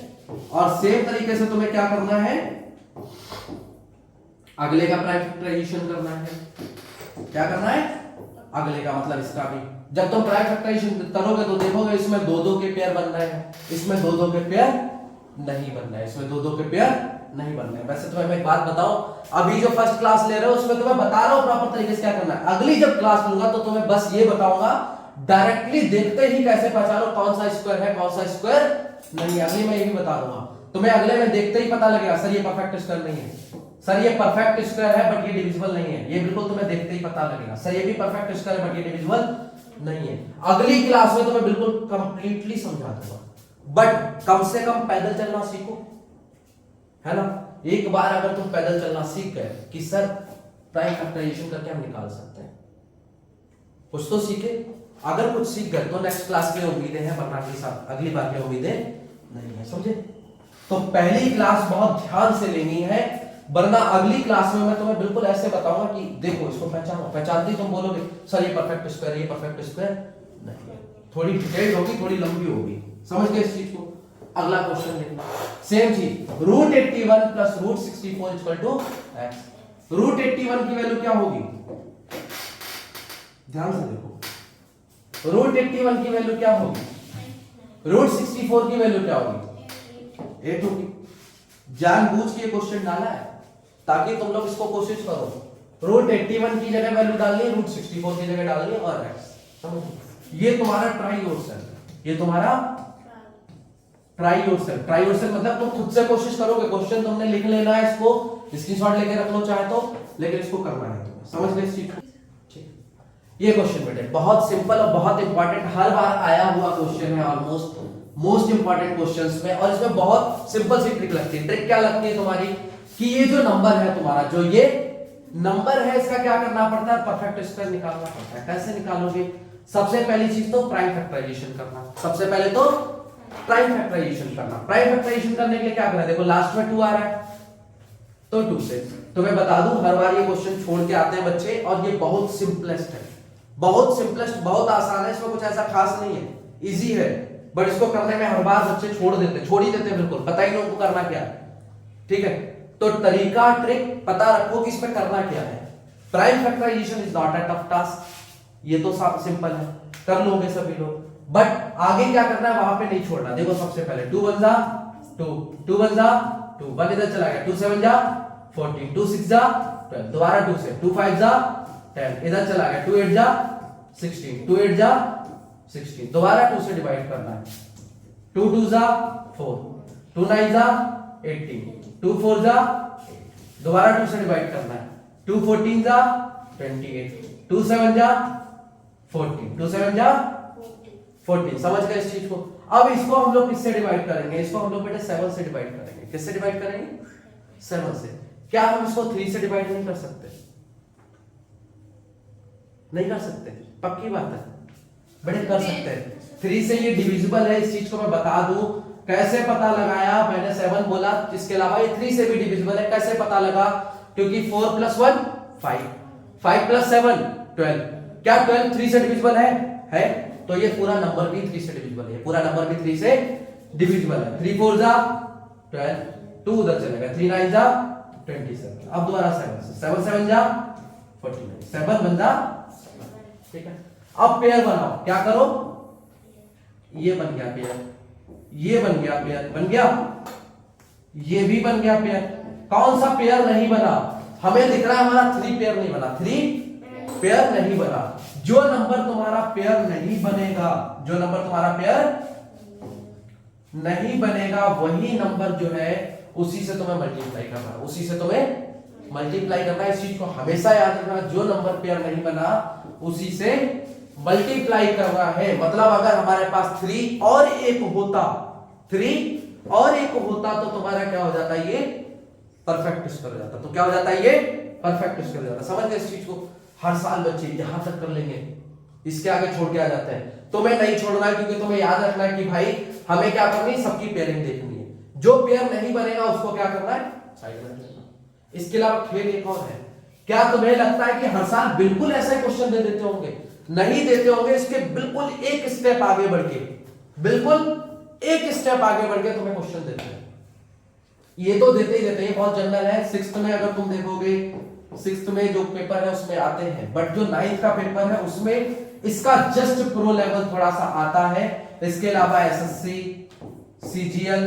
और सेम तरीके से तुम्हें क्या करना है, अगले का प्राइम फैक्टराइजेशन करना है। क्या करना है, अगले का मतलब इसका भी। जब तुम प्राइम फैक्टराइजेशन करोगे तो देखोगे इसमें 2-2 के पेयर बन रहे हैं, इसमें 2-2 के पेयर नहीं बन रहे हैं, इसमें 2-2 के पेयर नहीं बन रहे हैं। वैसे तुम्हें मैं एक बात बताऊं, अभी जो फर्स्ट क्लास ले रहे हो उसमें तुम्हें बता रहा हूं प्रॉपर तरीके से क्या करना है। अगली जब क्लास लूंगा तो तुम्हें बस ये बताऊंगा, डायरेक्टली देखते ही कैसे पहचानो कौन सा स्क्वायर है कौन सा स्क्वायर नहीं है। अगली में ये भी बता दूंगा तुम्हें, अगले में देखते ही पता लगेगा सर ये परफेक्ट स्क्वायर नहीं है, सर ये परफेक्ट स्क्वायर है बट ये डिविजिबल नहीं है। ये बिल्कुल तुम्हें देखते ही पता लगेगा, सर ये भी परफेक्ट स्क्वायर है बट ये डिविजिबल नहीं है। अगली क्लास में तुम्हें बिल्कुल कंप्लीटली समझा दूंगा, बट कम से कम पैदल चलना सीखो, है ना। एक बार अगर तुम पैदल चलना सीख गए कि सर प्राइम फैक्टराइजेशन करके हम निकाल सकते हैं, कुछ तो सीखे। अगर कुछ सीख गए तो नेक्स्ट क्लास की उम्मीदें हैं, वरना अगली बार की उम्मीदें नहीं है, समझे। तो पहली क्लास बहुत ध्यान से लेनी है, वरना अगली क्लास में मैं तुम्हें बिल्कुल ऐसे बताऊंगा कि देखो इसको पहचानो, पहचानते ही तुम बोलोगे सर ये परफेक्ट स्क्वायर, ये परफेक्ट स्क्वायर नहीं है। थोड़ी डिटेल होगी, थोड़ी लंबी होगी, समझ गए इस चीज को। अगला क्वेश्चन देखना, सेम चीज, √81 + √64 = x। रूट 81 की वैल्यू क्या होगी, ध्यान से देखो, रूट 81 की वैल्यू क्या होगी, रूट 64 की वैल्यू क्या होगी, 8 होगी। जानबूझ के क्वेश्चन डाला है ताकि तुम लोग इसको कोशिश करो, रूट 81 की जगह वैल्यू डालनी है, रूट 64 की जगह डालनी है और x। ये तुम्हारा ट्राई योरसेल्फ, ये तुम्हारा ट्राई योरसेल्फ। ट्राई योरसेल्फ मतलब तुम खुद से कोशिश करोगे, क्वेश्चन तुमने लिख लेना है, इसको स्क्रीनशॉट लेके रख लो चाहे तो, लेकिन इसको करना है तुम्हें। समझ गए इस चीज को? ये क्वेश्चन बेटे बहुत सिंपल और बहुत इंपॉर्टेंट, हर बार आया हुआ क्वेश्चन है, ऑलमोस्ट मोस्ट इंपॉर्टेंट क्वेश्चंस में, और इसमें बहुत सिंपल सी ट्रिक लगती है। ट्रिक क्या लगती है तुम्हारी कि ये जो नंबर है तुम्हारा, जो ये नंबर है, इसका क्या करना पड़ता है, परफेक्ट स्क्वायर निकालना पड़ता है। कैसे निकालोगे? सबसे पहली चीज तो प्राइम फैक्टराइजेशन करना, सबसे पहले तो प्राइम फैक्टराइजेशन करना। प्राइम फैक्टराइजेशन करने के लिए क्या करना है, देखो लास्ट में 2 आ रहा है तो 2 से, तो मैं बता दूं हर बार ये क्वेश्चन छोड़ के आते हैं बच्चे, और ये बहुत सिंपलेस्ट है, बहुत सिंपलेस्ट, बहुत आसान है, इसमें कुछ ऐसा खास नहीं है, इजी है, बट इसको करने में हर बार बच्चे छोड़ ही देते हैं बिल्कुल, पता ही नहीं उनको करना क्या है। ठीक है, तो तरीका ट्रिक पता रखो कि इसमें करना क्या है। Prime factorization is not a tough task, ये तो सिंपल है, कर लोगे सभी लोग, बट आगे क्या करना है वहां पे नहीं छोड़ना। देखो सबसे पहले 2 1 जा 2, 2 1 जा 2, 1 इधर चला गया, 2 7 जा 14, 2 6 जा 12, दोबारा 2 से, 2 5 जा 10, इधर चला गया, 2 8 जा 16, 2 8 जा 16, दोबारा 2 से डिवाइड करना है, 2 2 जा 4, 2 9 जा 18, 2 4 जा 8, दोबारा 2 से डिवाइड करना है, 2 14 जा 28, 2 7 जा 14, 2 7 जा 14। समझ गए इस चीज को? अब इसको हम लोग किससे डिवाइड करेंगे, इसको हम लोग बेटे 7 से डिवाइड करेंगे। किससे डिवाइड करेंगे? 7 से। क्या हम इसको 3 से डिवाइड नहीं कर सकते? नहीं कर सकते, पक्की बात है बेटे, कर सकते हैं। 3 से ये डिविजिबल है, इस चीज को मैं बता दूं। कैसे पता लगाया? मैंने 7 बोला, इसके अलावा ये 3 से भी डिविजिबल है। कैसे पता लगा? क्योंकि 4 + 1 5, 5 + 7 12। क्या 12 3 से डिविजिबल है? तो ये पूरा नंबर भी 3 से डिविजिबल है, पूरा नंबर भी 3 से डिविजिबल है। 3 4 जा 12, 2 उधर चलेगा, 3 9 जा 27, अब दोबारा 7 से, 7 7 जा 49, 7 बन जा 7। ठीक है, अब पेयर बनाओ, क्या करो? ये बन गया पेयर, ये बन गया पेयर, बन गया, ये भी बन गया पेयर। कौन सा पेयर नहीं बना? हमें दिख रहा है हमारा 3 पेयर नहीं बना, 3 पेयर नहीं बना। जो नंबर तुम्हारा पेयर नहीं बनेगा, जो नंबर तुम्हारा पेयर नहीं बनेगा, वही नंबर जो है उसी से तुम्हें मल्टीप्लाई करना है, उसी से तुम्हें मल्टीप्लाई करना है। इस चीज को हमेशा याद रखना, जो नंबर पेयर नहीं बना उसी से मल्टीप्लाई करना है। मतलब अगर हमारे पास 3 और 1 होता, 3 और 1 होता तो तुम्हारा क्या हो जाता? ये परफेक्ट स्क्वायर हो जाता। तो क्या हो जाता है? ये परफेक्ट स्क्वायर हो जाता। समझ गए इस चीज को? हर साल बच्चे यहां तक कर लेंगे, इसके आगे छोड़ के आ जाते हैं। तुम्हें नहीं छोड़ना है, क्योंकि तुम्हें याद रखना है कि भाई हमें क्या करनी है, सबकी पेयरिंग देखनी है। जो पेयर नहीं बनेगा उसको क्या करना है? साइड में रखना। इसके अलावा खेल एक और है। क्या तुम्हें लगता है कि हर साल बिल्कुल ऐसे क्वेश्चन दे देते होंगे? नहीं देते होंगे। इसके बिल्कुल एक स्टेप आगे बढ़ के, बिल्कुल एक स्टेप आगे बढ़ के तुम्हें क्वेश्चन देते हैं। ये तो देते ही देते हैं, बहुत जनरल है। 6th में अगर तुम देखोगे, 6th में जो पेपर है उसमें आते हैं, बट जो 9th का पेपर है उसमें इसका जस्ट प्रो लेवल थोड़ा सा आता है। इसके अलावा एसएससी, सीजीएल,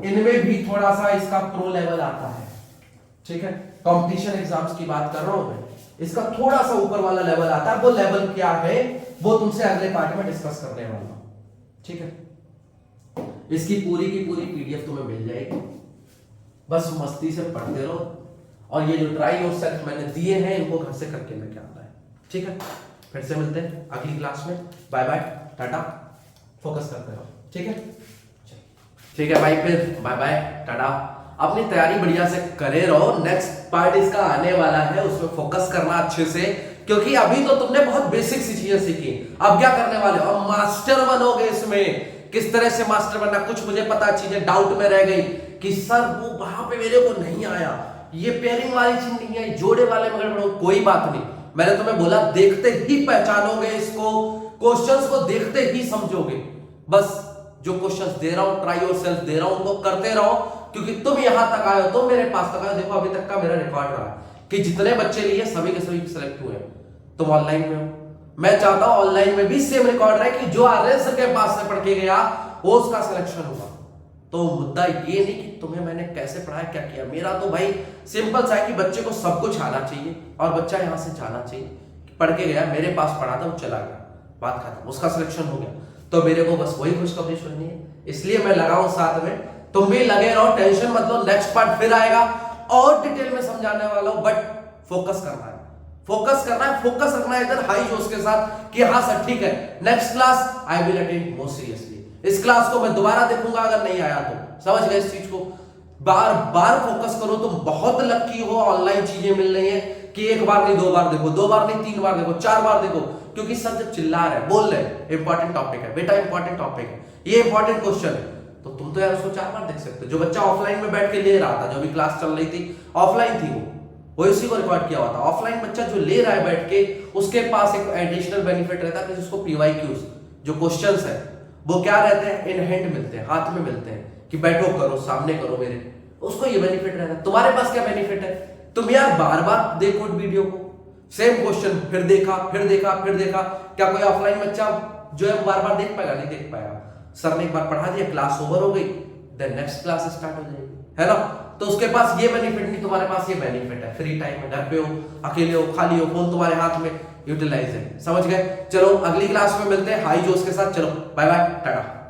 इनमें भी थोड़ा सा इसका प्रो लेवल आता है। ठीक है, कंपटीशन एग्जाम्स की बात कर रहा हूं मैं, इसका थोड़ा सा ऊपर वाला लेवल आता है। वो लेवल क्या है वो तुमसे अगले पार्ट में डिस्कस करने वाला हूं। ठीक है, इसकी पूरी की पूरी पीडीएफ तुम्हें मिल जाएगी, बस मस्ती से पढ़ते रहो। और ये जो ट्राई योरसेल्फ मैंने दिए हैं इनको घर से करके लेके आना है। ठीक है, फिर से मिलते हैं अगली क्लास में। बाय बाय, टाटा, फोकस करते रहो। ठीक है, ठीक है भाई, फिर बाय बाय, टाटा। अपनी तैयारी बढ़िया से करे रहो। नेक्स्ट पार्ट इसका आने वाला है, उसमें फोकस करना अच्छे से, क्योंकि अभी तो तुमने बहुत बेसिक सी चीजें सीखी। अब क्या करने वाले हो? अब मास्टर बनोगे इसमें। किस तरह से मास्टर बनना, कुछ मुझे पता चीजें डाउट में रह गई कि सर वो वहां पे मेरे को नहीं आया, ये पेयरिंग वाली चीज नहीं है, जोड़े वाले में गड़बड़। कोई बात नहीं, मैंने तुम्हें बोला देखते ही पहचानोगे इसको, क्वेश्चंस को देखते ही समझोगे। बस जो क्वेश्चंस दे रहा हूं, ट्राई योरसेल्फ दे रहा हूं, उनको करते रहो, क्योंकि तुम यहां तक आए हो, तुम मेरे पास तक आए हो। देखो अभी तक का मेरा रिकॉर्ड रहा है, कि जितने बच्चे लिए सभी के सभी सिलेक्ट हुए। तुम ऑनलाइन में हो, मैं चाहता हूं ऑनलाइन में भी सेम रिकॉर्ड रहे कि जो आर्यन सर के पास से पढ़ के गया वो उसका सिलेक्शन हुआ। तो मुद्दा ये नहीं कि तुम्हें मैंने कैसे पढ़ाया क्या किया, मेरा तो भाई सिंपल सा है कि बच्चे को सब कुछ आना चाहिए और बच्चा यहां से जाना चाहिए। पढ़ के गया, मेरे पास पढ़ा था, वो चला गया, बात खत्म, उसका सिलेक्शन हो गया। तो मेरे को बस वही खुशखबरी सुननी है, इसलिए मैं लगा हूं साथ में। तुम भी लगे रहो, टेंशन मत लो, नेक्स्ट पार्ट फिर आएगा और डिटेल में समझाने वाला हूं। बट फोकस करना है, फोकस करना है, फोकस रखना है इधर हाई जोश के साथ कि हाँ सर ठीक है, next class I will attend more seriously. इस क्लास को मैं दोबारा देखूंगा अगर नहीं आया तो। समझ गए इस चीज को? बार बार फोकस करो, तुम बहुत लकी हो, ऑनलाइन चीजें मिल रही है कि एक बार नहीं 2 बार देखो, 2 बार नहीं 3 बार देखो, 4 बार देखो, क्योंकि सर जब चिल्ला रहे बोल रहे इंपॉर्टेंट टॉपिक है बेटा, इंपॉर्टेंट टॉपिक है, ये इंपॉर्टेंट क्वेश्चन है, तो तुम तो यार उसको 4 बार देख सकते हो। जो बच्चा ऑफलाइन में बैठ के ले रहा था, जो भी क्लास चल रही थी ऑफलाइन थी, वो इसी को रिकॉर्ड किया हुआ था। ऑफलाइन बच्चा जो ले रहा है बैठ के, उसके पास एक एडिशनल बेनिफिट रहता है कि जिसको पीवाईक्यूज जो क्वेश्चंस है वो क्या रहते हैं, इन हैंड मिलते हैं, हाथ में मिलते हैं कि बैठो करो, सामने करो मेरे, उसको ये बेनिफिट रहता है। तुम्हारे पास क्या बेनिफिट है? तुम यार बार बार देखो वीडियो को, सेम क्वेश्चन फिर देखा फिर देखा फिर देखा। क्या कोई ऑफलाइन बच्चा जो है बार बार देख पाएगा? नहीं देख पाएगा। सर ने एक बार पढ़ा दिया, क्लास ओवर हो गई, देन नेक्स्ट क्लास स्टार्ट हो जाएगी, है ना? तो उसके पास ये बेनिफिट नहीं, तुम्हारे पास ये बेनिफिट है। फ्री टाइम में घर पे हो, अकेले हो, खाली हो, फोन तुम्हारे हाथ में, यूटिलाइज है। समझ गए? चलो अगली क्लास में मिलते हैं हाई जोश के साथ। चलो बाय बाय, टाटा।